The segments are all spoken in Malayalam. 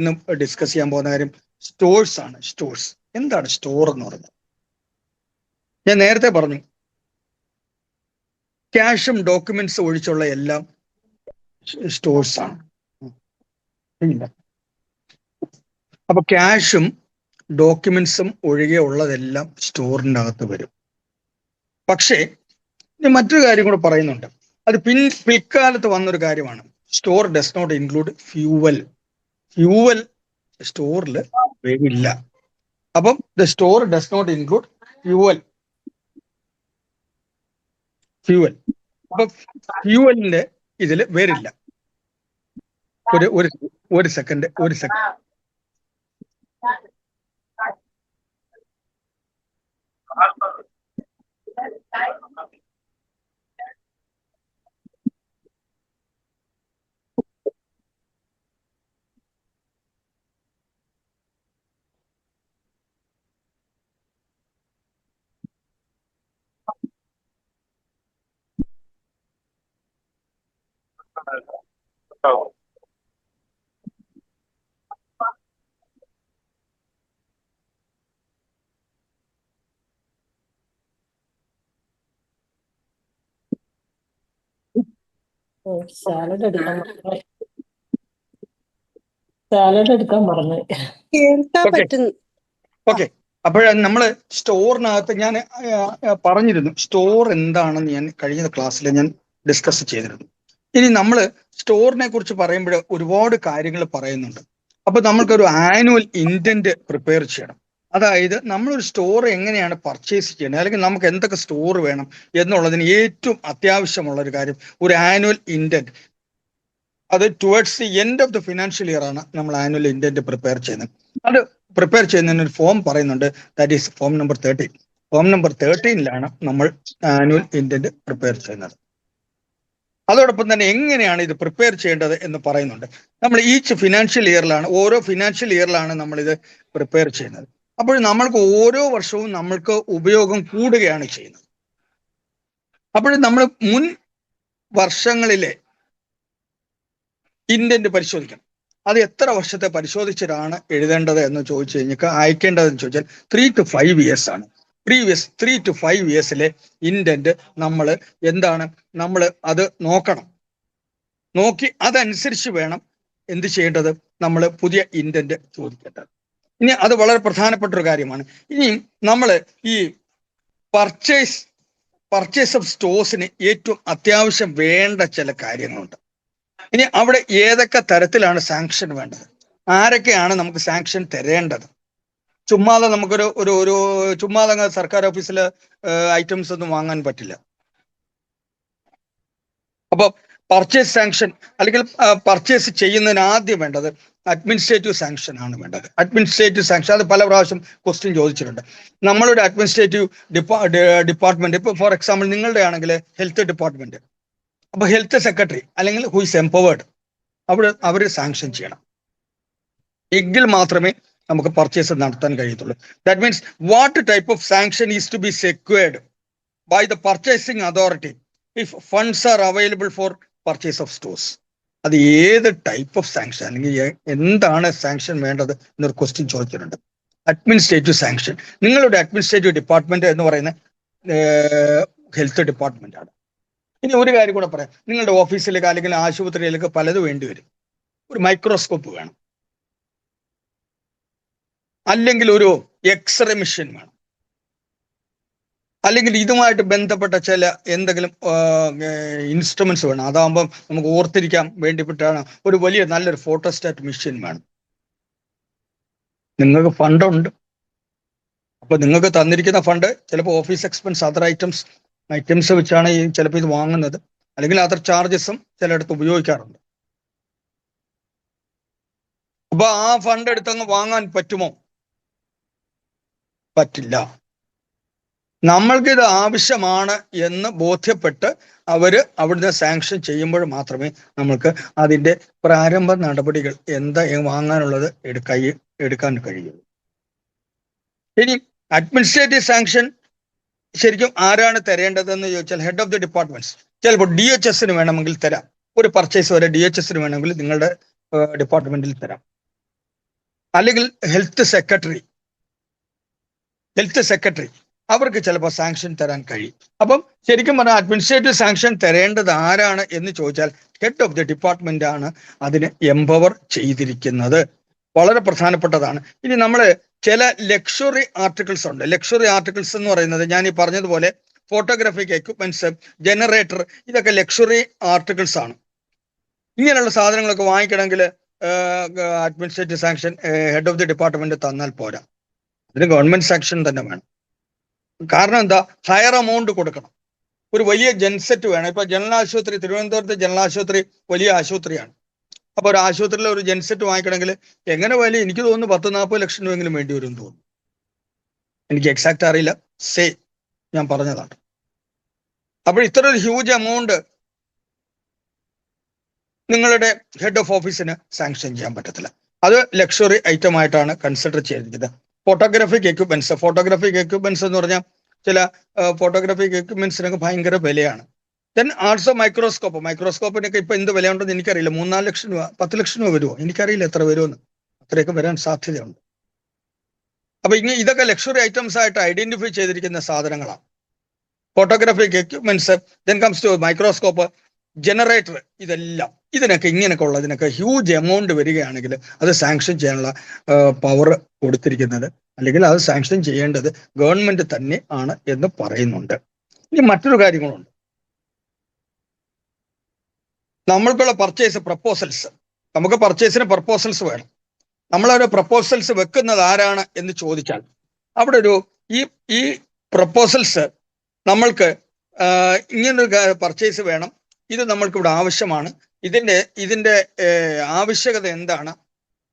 ഇന്ന് ഡിസ്കസ് ചെയ്യാൻ പോകുന്ന കാര്യം സ്റ്റോഴ്സ് ആണ്. സ്റ്റോഴ്സ് എന്താണ് സ്റ്റോർ എന്ന് പറയുന്നത്? ഞാൻ നേരത്തെ പറഞ്ഞു, ക്യാഷും ഡോക്യുമെന്റ്സും ഒഴിച്ചുള്ള എല്ലാം സ്റ്റോഴ്സ് ആണ്. അപ്പൊ ക്യാഷും ഡോക്യുമെന്റ്സും ഒഴികെ ഉള്ളതെല്ലാം സ്റ്റോറിൻ്റെ അകത്ത് വരും. പക്ഷേ മറ്റൊരു കാര്യം കൂടെ പറയുന്നുണ്ട്. അത് പിൽക്കാലത്ത് വന്നൊരു കാര്യമാണ്. Store does not include fuel. Fuel സ്റ്റോറിൽ വരില്ല. അപ്പം the store does not include fuel. അപ്പൊ ഫ്യൂവലിന്റെ ഇതിൽ വരില്ല. ഒരു സെക്കൻഡ്. സാലഡ് എടുക്കാൻ പറഞ്ഞു. ഓക്കെ. അപ്പോൾ നമ്മള് സ്റ്റോറിനകത്ത് ഞാൻ പറഞ്ഞിരുന്നു, സ്റ്റോർ എന്താണെന്ന് ഞാൻ കഴിഞ്ഞ ക്ലാസ്സിൽ ഞാൻ ഡിസ്കസ് ചെയ്തിരുന്നു. ഇനി നമ്മൾ സ്റ്റോറിനെ കുറിച്ച് പറയുമ്പോൾ ഒരുപാട് കാര്യങ്ങൾ പറയുന്നുണ്ട്. അപ്പൊ നമ്മൾക്കൊരു ആനുവൽ ഇന്റന്റ് പ്രിപ്പയർ ചെയ്യണം. അതായത് നമ്മളൊരു സ്റ്റോർ എങ്ങനെയാണ് പർച്ചേസ് ചെയ്യേണ്ടത്, അല്ലെങ്കിൽ നമുക്ക് എന്തൊക്കെ സ്റ്റോർ വേണം എന്നുള്ളതിന് ഏറ്റവും അത്യാവശ്യമുള്ള ഒരു കാര്യം ഒരു ആനുവൽ ഇന്റന്റ്. അത് towards the end of the financial year ആണ് നമ്മൾ ആനുവൽ ഇന്റന്റ് പ്രിപ്പയർ ചെയ്യുന്നത്. അത് പ്രിപ്പയർ ചെയ്യുന്നതിന് ഒരു ഫോം പറയുന്നുണ്ട്. That is form number 13. Form number 13ലാണ് നമ്മൾ ആനുവൽ ഇന്റന്റ് പ്രിപ്പയർ ചെയ്യുന്നത്. അതോടൊപ്പം തന്നെ എങ്ങനെയാണ് ഇത് പ്രിപ്പയർ ചെയ്യേണ്ടത് എന്ന് പറയുന്നുണ്ട്. നമ്മൾ ഓരോ ഫിനാൻഷ്യൽ ഇയറിലാണ് നമ്മൾ ഇത് പ്രിപ്പയർ ചെയ്യുന്നത്. അപ്പോൾ നമ്മൾക്ക് ഓരോ വർഷവും നമ്മൾക്ക് ഉപയോഗം കൂടുകയാണ് ചെയ്യുന്നത്. അപ്പോൾ നമ്മൾ മുൻ വർഷങ്ങളിലെ ഇന്റന്റ് പരിശോധിക്കണം. അത് എത്ര വർഷത്തെ പരിശോധിച്ചിട്ടാണ് എഴുതേണ്ടത് എന്ന് ചോദിച്ചു കഴിഞ്ഞാൽ അയക്കേണ്ടതെന്ന് ചോദിച്ചാൽ 3 to 5 years ആണ്. പ്രീവിയസ് 3 to 5 yearsലെ ഇന്റന്റ് നമ്മൾ അത് നോക്കണം. നോക്കി അതനുസരിച്ച് വേണം എന്ത് ചെയ്യേണ്ടത്, നമ്മൾ പുതിയ ഇന്റന്റ് ചോദിക്കേണ്ടത്. ഇനി അത് വളരെ പ്രധാനപ്പെട്ട ഒരു കാര്യമാണ്. ഇനി നമ്മൾ ഈ പർച്ചേസ് ഓഫ് സ്റ്റോഴ്സിന് ഏറ്റവും അത്യാവശ്യം വേണ്ട ചില കാര്യങ്ങളുണ്ട്. ഇനി അവിടെ ഏതൊക്കെ തരത്തിലാണ് സാങ്ഷൻ വേണ്ടത്, ആരൊക്കെയാണ് നമുക്ക് സാങ്ഷൻ തരേണ്ടത്. ചുമ്മാതെ നമുക്കൊരു ഒരു ചുമ്മാതെ സർക്കാർ ഓഫീസിൽ ഐറ്റംസ് ഒന്നും വാങ്ങാൻ പറ്റില്ല. അപ്പൊ പർച്ചേസ് സാങ്ഷൻ അല്ലെങ്കിൽ പർച്ചേസ് ചെയ്യുന്നതിന് ആദ്യം വേണ്ടത് അഡ്മിനിസ്ട്രേറ്റീവ് സാങ്ഷൻ ആണ് വേണ്ടത്. അഡ്മിനിസ്ട്രേറ്റീവ് സാങ്ഷൻ അത് പല പ്രാവശ്യം ക്വസ്റ്റ്യൻ ചോദിച്ചിട്ടുണ്ട്. നമ്മളൊരു അഡ്മിനിസ്ട്രേറ്റീവ് ഡിപ്പാർട്ട്മെന്റ്, ഇപ്പൊ ഫോർ എക്സാമ്പിൾ നിങ്ങളുടെ ആണെങ്കിൽ ഹെൽത്ത് ഡിപ്പാർട്ട്മെന്റ്, അപ്പൊ ഹെൽത്ത് സെക്രട്ടറി അല്ലെങ്കിൽ ഹു ഇസ് എംപവേർഡ് അവർ സാങ്ഷൻ ചെയ്യണം. എങ്കിൽ മാത്രമേ നമുക്ക് പർച്ചേസ് നടത്താൻ കഴിയത്തുള്ളൂ. That means what type of sanction is to be secured by the purchasing authority if funds are available for purchase of stores. അത് ഏത് ടൈപ്പ് ഓഫ് സാങ്ഷൻ അല്ലെങ്കിൽ എന്താണ് സാങ്ഷൻ വേണ്ടത് എന്നൊരു ക്വസ്റ്റ്യൻ ചോദിച്ചിട്ടുണ്ട്. Administrative sanction. നിങ്ങളുടെ അഡ്മിനിസ്ട്രേറ്റീവ് ഡിപ്പാർട്ട്മെന്റ് എന്ന് പറയുന്ന ഹെൽത്ത് ഡിപ്പാർട്ട്മെന്റ് ആണ്. ഇനി ഒരു കാര്യം കൂടെ പറയാം. നിങ്ങളുടെ ഓഫീസിലേക്ക് അല്ലെങ്കിൽ ആശുപത്രിയിലേക്ക് പലതും വേണ്ടി വരും. ഒരു മൈക്രോസ്കോപ്പ് വേണം, അല്ലെങ്കിൽ ഒരു എക്സ്റേ മെഷീൻ വേണം, അല്ലെങ്കിൽ ഇതുമായിട്ട് ബന്ധപ്പെട്ട ചില എന്തെങ്കിലും ഇൻസ്ട്രുമെന്റ്സ് വേണം. അതാകുമ്പം നമുക്ക് ഓർത്തിരിക്കാൻ വേണ്ടിപ്പെട്ടാണ് ഒരു നല്ലൊരു ഫോട്ടോസ്റ്റാറ്റ് മെഷീൻ വേണം. നിങ്ങൾക്ക് ഫണ്ടുണ്ട്. അപ്പൊ നിങ്ങൾക്ക് തന്നിരിക്കുന്ന ഫണ്ട് ചിലപ്പോൾ ഓഫീസ് എക്സ്പെൻസ്, അതർ ഐറ്റംസ് വെച്ചാണ് ചിലപ്പോൾ ഇത് വാങ്ങുന്നത്, അല്ലെങ്കിൽ അതർ ചാർജസും ചിലയിടത്ത് ഉപയോഗിക്കാറുണ്ട്. അപ്പൊ ആ ഫണ്ട് എടുത്തങ്ങ് വാങ്ങാൻ പറ്റുമോ? പറ്റില്ല. നമ്മൾക്കിത് ആവശ്യമാണ് എന്ന് ബോധ്യപ്പെട്ട് അവിടുന്ന് സാങ്ഷൻ ചെയ്യുമ്പോൾ മാത്രമേ നമ്മൾക്ക് അതിന്റെ പ്രാരംഭ നടപടികൾ വാങ്ങാനുള്ളത് എടുക്കാൻ കഴിയുള്ളൂ. ഇനി അഡ്മിനിസ്ട്രേറ്റീവ് സാങ്ഷൻ ശരിക്കും ആരാണ് തരേണ്ടതെന്ന് ചോദിച്ചാൽ ഹെഡ് ഓഫ് ദി ഡിപ്പാർട്ട്മെന്റ്സ്. ചിലപ്പോൾ DHSന് വേണമെങ്കിൽ തരാം. ഒരു പർച്ചേസ് വരെ DHSന് വേണമെങ്കിൽ നിങ്ങളുടെ ഡിപ്പാർട്ട്മെന്റിൽ തരാം. അല്ലെങ്കിൽ ഹെൽത്ത് സെക്രട്ടറി അവർക്ക് ചിലപ്പോൾ സാങ്ഷൻ തരാൻ കഴിയും. അപ്പം ശരിക്കും പറഞ്ഞാൽ അഡ്മിനിസ്ട്രേറ്റീവ് സാങ്ഷൻ തരേണ്ടത് ആരാണ് എന്ന് ചോദിച്ചാൽ ഹെഡ് ഓഫ് ദി ഡിപ്പാർട്ട്മെന്റ് ആണ് അതിന് എംപവർ ചെയ്തിരിക്കുന്നത്. വളരെ പ്രധാനപ്പെട്ടതാണ്. ഇനി നമ്മൾ ചില ലക്ഷറി ആർട്ടിക്കിൾസ് ഉണ്ട്. ലക്ഷറി ആർട്ടിക്കിൾസ് എന്ന് പറയുന്നത് ഞാൻ ഈ പറഞ്ഞതുപോലെ ഫോട്ടോഗ്രാഫിക് എക്യുപ്മെന്റ്സ്, ജനറേറ്റർ, ഇതൊക്കെ ലക്ഷറി ആർട്ടിക്കിൾസ് ആണ്. ഇങ്ങനെയുള്ള സാധനങ്ങളൊക്കെ വാങ്ങിക്കണമെങ്കിൽ administrative sanction head of the department തന്നാൽ പോരാ, അതിന് ഗവൺമെന്റ് സാങ്ഷൻ തന്നെ വേണം. കാരണം എന്താ, ഹയർ എമൗണ്ട് കൊടുക്കണം. ഒരു വലിയ ജെൻസെറ്റ് വേണം. ഇപ്പൊ ജനറൽ ആശുപത്രി, തിരുവനന്തപുരത്ത് ജനറൽ ആശുപത്രി വലിയ ആശുപത്രിയാണ്. അപ്പൊ ഒരു ആശുപത്രിയിൽ ഒരു ജെൻസെറ്റ് വാങ്ങിക്കണമെങ്കിൽ എങ്ങനെ വലിയ, എനിക്ക് തോന്നുന്നു 10-40 ലക്ഷം രൂപയെങ്കിലും വേണ്ടി വരും തോന്നുന്നു. എനിക്ക് എക്സാക്ട് അറിയില്ല, ഞാൻ പറഞ്ഞതാണ്. അപ്പോൾ ഇത്ര ഒരു ഹ്യൂജ് എമൗണ്ട് നിങ്ങളുടെ ഹെഡ് ഓഫ് ഓഫീസിന് സാങ്ഷൻ ചെയ്യാൻ പറ്റത്തില്ല. അത് ലക്ഷറി ഐറ്റം ആയിട്ടാണ് കൺസിഡർ ചെയ്തിരിക്കുന്നത്. ഫോട്ടോഗ്രാഫിക് എക്യുപ്മെന്റ്സ് എന്ന് പറഞ്ഞാൽ ചില ഫോട്ടോഗ്രാഫിക് എക്യുപ്മെന്റ്സിനൊക്കെ ഭയങ്കര വിലയാണ്. ദെൻ ആൾസോ മൈക്രോസ്കോപ്പിനൊക്കെ ഇപ്പൊ എന്ത് വിലയുണ്ടെന്ന് എനിക്കറിയില്ല. 3-4 ലക്ഷം രൂപ, 10 ലക്ഷം രൂപ വരുമോ എനിക്കറിയില്ല, എത്ര വരുമെന്ന്. അത്രയൊക്കെ വരാൻ സാധ്യതയുണ്ട്. അപ്പൊ ഇതൊക്കെ ലക്ഷറി ഐറ്റംസ് ആയിട്ട് ഐഡന്റിഫൈ ചെയ്തിരിക്കുന്ന സാധനങ്ങളാണ് photographic equipments. Then comes to microscope, generator, ഇതിനൊക്കെ ഉള്ളതിനൊക്കെ ഹ്യൂജ് എമൗണ്ട് വരികയാണെങ്കിൽ അത് സാങ്ഷൻ ചെയ്യാനുള്ള പവർ കൊടുത്തിരിക്കുന്നത്, അല്ലെങ്കിൽ അത് സാങ്ഷൻ ചെയ്യേണ്ടത് ഗവൺമെന്റ് തന്നെ ആണ് എന്ന് പറയുന്നുണ്ട്. ഇനി മറ്റൊരു കാര്യങ്ങളുണ്ട്. നമ്മൾക്കുള്ള പ്രപ്പോസൽസ്, നമുക്ക് പർച്ചേസിന് പ്രപ്പോസൽസ് വേണം. നമ്മളൊരു പ്രപ്പോസൽസ് വെക്കുന്നത് ആരാണ് എന്ന് ചോദിച്ചാൽ അവിടെ ഈ പ്രപ്പോസൽസ് നമ്മൾക്ക് ഇങ്ങനൊരു പർച്ചേസ് വേണം, ഇത് നമ്മൾക്ക് ഇവിടെ ആവശ്യമാണ്, ഇതിന്റെ ആവശ്യകത എന്താണ്,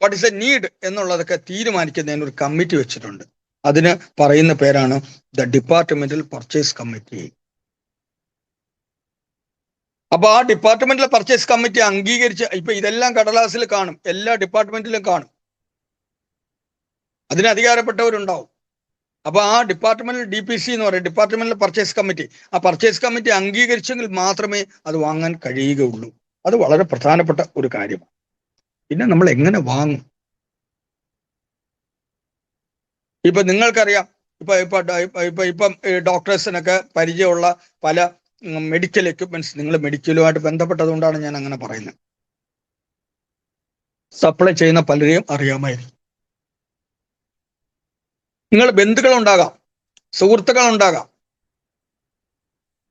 വാട്ട് ഇസ് എ നീഡ് എന്നുള്ളതൊക്കെ തീരുമാനിക്കുന്നതിന് ഒരു കമ്മിറ്റി വെച്ചിട്ടുണ്ട്. അതിന് പറയുന്ന പേരാണ് ദ ഡിപ്പാർട്ട്മെന്റൽ പർച്ചേസ് കമ്മിറ്റി. അപ്പൊ ആ ഡിപ്പാർട്ട്മെന്റൽ പർച്ചേസ് കമ്മിറ്റി അംഗീകരിച്ച്, ഇപ്പൊ ഇതെല്ലാം കടലാസിൽ കാണും, എല്ലാ ഡിപ്പാർട്ട്മെന്റിലും കാണും, അതിന് അധികാരപ്പെട്ടവരുണ്ടാവും. അപ്പൊ ആ ഡിപ്പാർട്ട്മെന്റൽ DPC എന്ന് പറയും, ഡിപ്പാർട്ട്മെന്റൽ പർച്ചേസ് കമ്മിറ്റി. ആ പർച്ചേസ് കമ്മിറ്റി അംഗീകരിച്ചെങ്കിൽ മാത്രമേ അത് വാങ്ങാൻ കഴിയുകയുള്ളൂ. അത് വളരെ പ്രധാനപ്പെട്ട ഒരു കാര്യമാണ്. പിന്നെ നമ്മൾ എങ്ങനെ വാങ്ങും? ഇപ്പൊ നിങ്ങൾക്കറിയാം, ഇപ്പം ഡോക്ടേഴ്സിനൊക്കെ പരിചയമുള്ള പല മെഡിക്കൽ എക്യുപ്മെന്റ്സ്, നിങ്ങൾ മെഡിക്കലുമായിട്ട് ബന്ധപ്പെട്ടതുകൊണ്ടാണ് ഞാൻ അങ്ങനെ പറയുന്നത്, സപ്ലൈ ചെയ്യുന്ന പലരെയും അറിയാമായിരിക്കും. നിങ്ങൾ ബന്ധുക്കളുണ്ടാകാം, സുഹൃത്തുക്കളുണ്ടാകാം.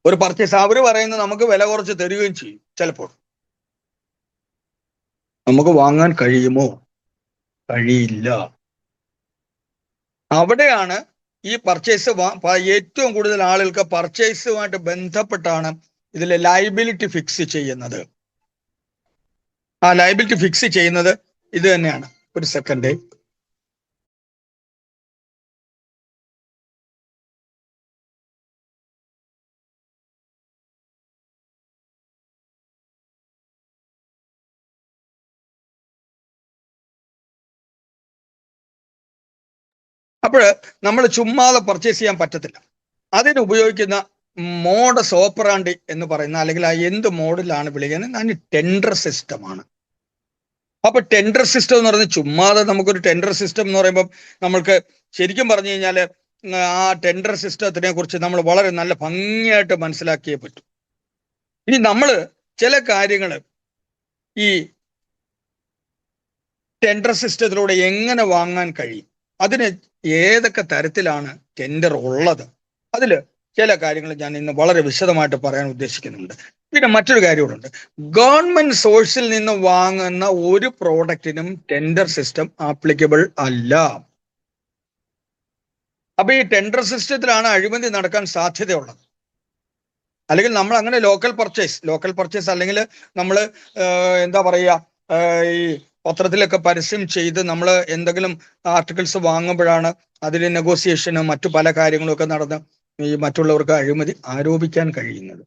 ഒരു പർച്ചേസ് അവര് പറയുന്നത് നമുക്ക് വില കുറച്ച് തരികയും ചെയ്യും. ചിലപ്പോൾ നമുക്ക് വാങ്ങാൻ കഴിയുമോ? കഴിയില്ല. അവിടെയാണ് ഈ പർച്ചേസ് ഏറ്റവും കൂടുതൽ ആളുകൾക്ക് പർച്ചേസുമായിട്ട് ബന്ധപ്പെട്ടാണ് ഇതിലെ ലയബിലിറ്റി ഫിക്സ് ചെയ്യുന്നത്. ആ ലയബിലിറ്റി ഫിക്സ് ചെയ്യുന്നത് ഇത് തന്നെയാണ്. ഒരു സെക്കൻഡ്. അപ്പോൾ നമ്മൾ ചുമ്മാതെ പർച്ചേസ് ചെയ്യാൻ പറ്റത്തില്ല. അതിന് ഉപയോഗിക്കുന്ന മോഡസ് ഓപ്പറാണ്ടി എന്ന് പറയുന്ന, അല്ലെങ്കിൽ ആ എന്ത് മോഡലാണ് വിളിക്കുന്നത്, അതിന് ടെൻഡർ സിസ്റ്റമാണ്. അപ്പൊ ടെൻഡർ സിസ്റ്റം എന്ന് പറയുന്നത് ചുമ്മാതെ നമുക്കൊരു ടെൻഡർ സിസ്റ്റം എന്ന് പറയുമ്പോൾ നമ്മൾക്ക് ശരിക്കും പറഞ്ഞു കഴിഞ്ഞാൽ ആ ടെൻഡർ സിസ്റ്റത്തിനെ കുറിച്ച് നമ്മൾ വളരെ നല്ല ഭംഗിയായിട്ട് മനസ്സിലാക്കിയേ പറ്റൂ. ഇനി നമ്മൾ ചില കാര്യങ്ങൾ ഈ ടെൻഡർ സിസ്റ്റത്തിലൂടെ എങ്ങനെ വാങ്ങാൻ കഴിയും, അതിന് ഏതൊക്കെ തരത്തിലാണ് ടെൻഡർ ഉള്ളത്, അതിൽ ചില കാര്യങ്ങൾ ഞാൻ ഇന്ന് വളരെ വിശദമായിട്ട് പറയാൻ ഉദ്ദേശിക്കുന്നുണ്ട്. പിന്നെ മറ്റൊരു കാര്യമുണ്ട്, ഗവൺമെന്റ് സോഴ്സിൽ നിന്ന് വാങ്ങുന്ന ഒരു പ്രോഡക്റ്റിനും ടെൻഡർ സിസ്റ്റം ആപ്ലിക്കബിൾ അല്ല. അപ്പൊ ഈ ടെൻഡർ സിസ്റ്റത്തിലാണ് അഴിമതി നടക്കാൻ സാധ്യതയുള്ളത്. അല്ലെങ്കിൽ നമ്മൾ അങ്ങനെ ലോക്കൽ പർച്ചേസ് അല്ലെങ്കിൽ നമ്മൾ എന്താ പറയുക, ഈ പത്രത്തിലൊക്കെ പരസ്യം ചെയ്ത് നമ്മൾ എന്തെങ്കിലും ആർട്ടിക്കിൾസ് വാങ്ങുമ്പോഴാണ് അതിൽ നെഗോസിയേഷനും മറ്റു പല കാര്യങ്ങളും ഒക്കെ നടന്ന് ഈ മറ്റുള്ളവർക്ക് അഴിമതി ആരോപിക്കാൻ കഴിയുന്നത്.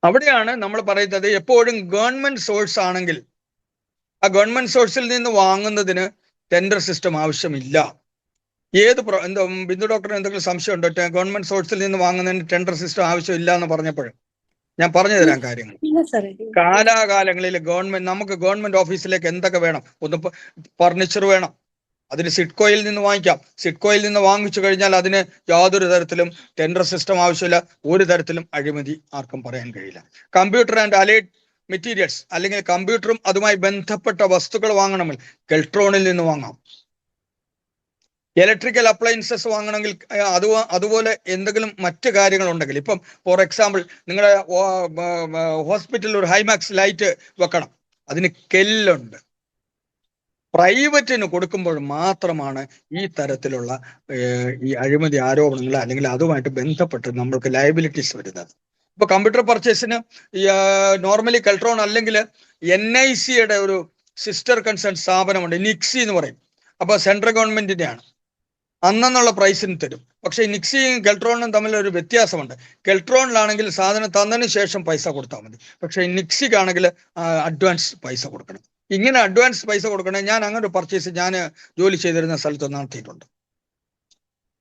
അവിടെയാണ് നമ്മൾ പറയുന്നത് എപ്പോഴും ഗവൺമെന്റ് സോഴ്സ് ആണെങ്കിൽ ആ ഗവൺമെന്റ് സോഴ്സിൽ നിന്ന് വാങ്ങുന്നതിന് ടെൻഡർ സിസ്റ്റം ആവശ്യമില്ല. എന്താ ബിന്ദു ഡോക്ടറിന് എന്തെങ്കിലും സംശയം ഉണ്ടോ? ഗവൺമെന്റ് സോഴ്സിൽ നിന്ന് വാങ്ങുന്നതിന് ടെൻഡർ സിസ്റ്റം ആവശ്യമില്ല എന്ന് പറഞ്ഞപ്പോഴും ഞാൻ പറഞ്ഞു തരാം കാര്യങ്ങൾ. ഇല്ല സാറേ. കാലാകാലങ്ങളിൽ നമുക്ക് ഗവൺമെന്റ് ഓഫീസിലേക്ക് എന്തൊക്കെ വേണം? ഒന്ന് ഫർണിച്ചർ വേണം, അതിന് സിഡ്കോയിൽ നിന്ന് വാങ്ങിക്കാം. സിഡ്കോയിൽ നിന്ന് വാങ്ങിച്ചു കഴിഞ്ഞാൽ അതിന് യാതൊരു തരത്തിലും ടെൻഡർ സിസ്റ്റം ആവശ്യമില്ല, ഒരു തരത്തിലും അഴിമതി ആർക്കും പറയാൻ കഴിയില്ല. കമ്പ്യൂട്ടർ ആൻഡ് അലൈഡ് മെറ്റീരിയൽസ് അല്ലെങ്കിൽ കമ്പ്യൂട്ടറും അതുമായി ബന്ധപ്പെട്ട വസ്തുക്കൾ വാങ്ങണമെങ്കിൽ കെൽട്രോണിൽ നിന്ന് വാങ്ങാം. ഇലക്ട്രിക്കൽ അപ്ലയൻസസ് വാങ്ങണമെങ്കിൽ അതുപോലെ എന്തെങ്കിലും മറ്റു കാര്യങ്ങളുണ്ടെങ്കിൽ, ഇപ്പം ഫോർ എക്സാമ്പിൾ നിങ്ങളുടെ ഹോസ്പിറ്റലിൽ ഒരു ഹൈമാക്സ് ലൈറ്റ് വെക്കണം, അതിന് കെല്ലുണ്ട്. പ്രൈവറ്റിന് കൊടുക്കുമ്പോൾ മാത്രമാണ് ഈ തരത്തിലുള്ള ഈ അഴിമതി ആരോപണങ്ങൾ അല്ലെങ്കിൽ അതുമായിട്ട് ബന്ധപ്പെട്ട് നമ്മൾക്ക് ലയബിലിറ്റീസ് വരുന്നത്. ഇപ്പൊ കമ്പ്യൂട്ടർ പർച്ചേസിന് നോർമലി കെൽട്രോൺ അല്ലെങ്കിൽ NICയുടെ ഒരു സിസ്റ്റർ കൺസേൺ സ്ഥാപനമുണ്ട്, നിക്സി എന്ന് പറയും. അപ്പൊ സെൻട്രൽ ഗവൺമെന്റിന്റെയാണ്, അന്നുള്ള പ്രൈസിന് തരും. പക്ഷെ നിക്സിയും കെൽട്രോണിനും തമ്മിൽ ഒരു വ്യത്യാസമുണ്ട്. കെൽട്രോണിലാണെങ്കിൽ സാധനം തന്നതിന് ശേഷം പൈസ കൊടുത്താൽ മതി, പക്ഷെ നിക്സിക്കാണെങ്കിൽ അഡ്വാൻസ് പൈസ കൊടുക്കണം. ഇങ്ങനെ അഡ്വാൻസ് പൈസ കൊടുക്കണേ. ഞാൻ അങ്ങനെ ഒരു പർച്ചേസ് ഞാൻ ജോലി ചെയ്തിരുന്ന സ്ഥലത്ത് നടത്തിയിട്ടുണ്ട്.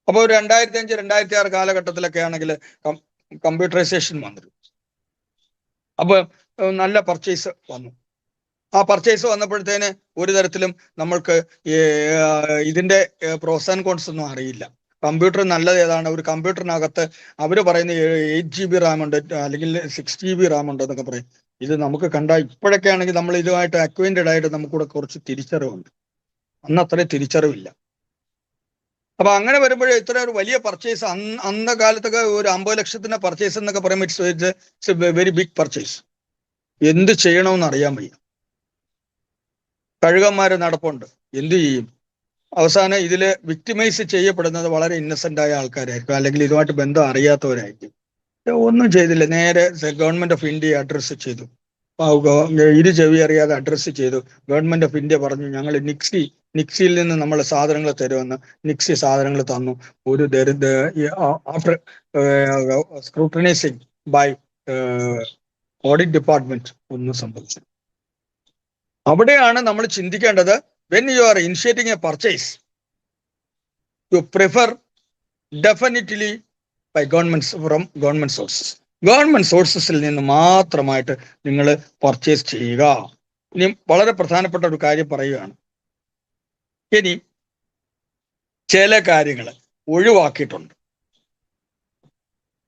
അപ്പോൾ 2005, 2006 കാലഘട്ടത്തിലൊക്കെ ആണെങ്കിൽ കമ്പ്യൂട്ടറൈസേഷൻ വന്നിരുന്നു. അപ്പൊ നല്ല പർച്ചേസ് വന്നു. ആ പർച്ചേസ് വന്നപ്പോഴത്തേന് ഒരു തരത്തിലും നമ്മൾക്ക് ഇതിന്റെ പ്രോസ് ആൻഡ് കോൺസ് ഒന്നും അറിയില്ല. കമ്പ്യൂട്ടർ നല്ലത് ഏതാണ്, ഒരു കമ്പ്യൂട്ടറിനകത്ത് അവർ പറയുന്ന 8 GB റാം ഉണ്ട് അല്ലെങ്കിൽ 6 GB റാം ഉണ്ട് എന്നൊക്കെ പറയും. ഇത് നമുക്ക് കണ്ട ഇപ്പോഴൊക്കെ ആണെങ്കിൽ നമ്മൾ ഇതുമായിട്ട് അക്വൈൻറ്റഡ് ആയിട്ട് നമുക്കിവിടെ കുറച്ച് തിരിച്ചറിവുണ്ട്, അന്ന് അത്രയും തിരിച്ചറിവില്ല. അപ്പൊ അങ്ങനെ വരുമ്പോഴേ ഇത്ര ഒരു വലിയ പർച്ചേസ് അന്ന കാലത്തൊക്കെ ഒരു 50 ലക്ഷത്തിന്റെ പർച്ചേസ് എന്നൊക്കെ പറയുമ്പോൾ it's a very big purchase. എന്ത് ചെയ്യണമെന്ന് അറിയാൻ വയ്യ. കഴുകന്മാര് നടപ്പുണ്ട്, എന്തു ചെയ്യും? അവസാനം ഇതില് വിക്ടിമൈസ് ചെയ്യപ്പെടുന്നത് വളരെ ഇന്നസെന്റ് ആയ ആൾക്കാരായിരിക്കും, അല്ലെങ്കിൽ ഇതുമായിട്ട് ബന്ധം അറിയാത്തവരായിരിക്കും. ഒന്നും ചെയ്തില്ല, നേരെ ഗവൺമെന്റ് ഓഫ് ഇന്ത്യ അഡ്രസ്സ് ചെയ്തു. ഇരു ചെവി അറിയാതെ അഡ്രസ്സ് ചെയ്തു. ഗവൺമെന്റ് ഓഫ് ഇന്ത്യ പറഞ്ഞു ഞങ്ങൾ നിക്സിയിൽ നിന്ന് നമ്മൾ സാധനങ്ങൾ തരുമെന്ന്. നിക്സി സാധനങ്ങൾ തന്നു. ഒരു after scrutinizing by audit department ഒന്നും സംഭവിച്ചു. അവിടെയാണ് നമ്മൾ ചിന്തിക്കേണ്ടത്, when you are initiating a purchase you prefer definitely buy government sources. Government സോഴ്സസിൽ നിന്ന് മാത്രമായിട്ട് നിങ്ങൾ പർച്ചേസ് ചെയ്യുക. ഇനി വളരെ പ്രധാനപ്പെട്ട ഒരു കാര്യം പറയുകയാണ്. ഇനി ചില കാര്യങ്ങൾ ഒഴിവാക്കിയിട്ടുണ്ട്,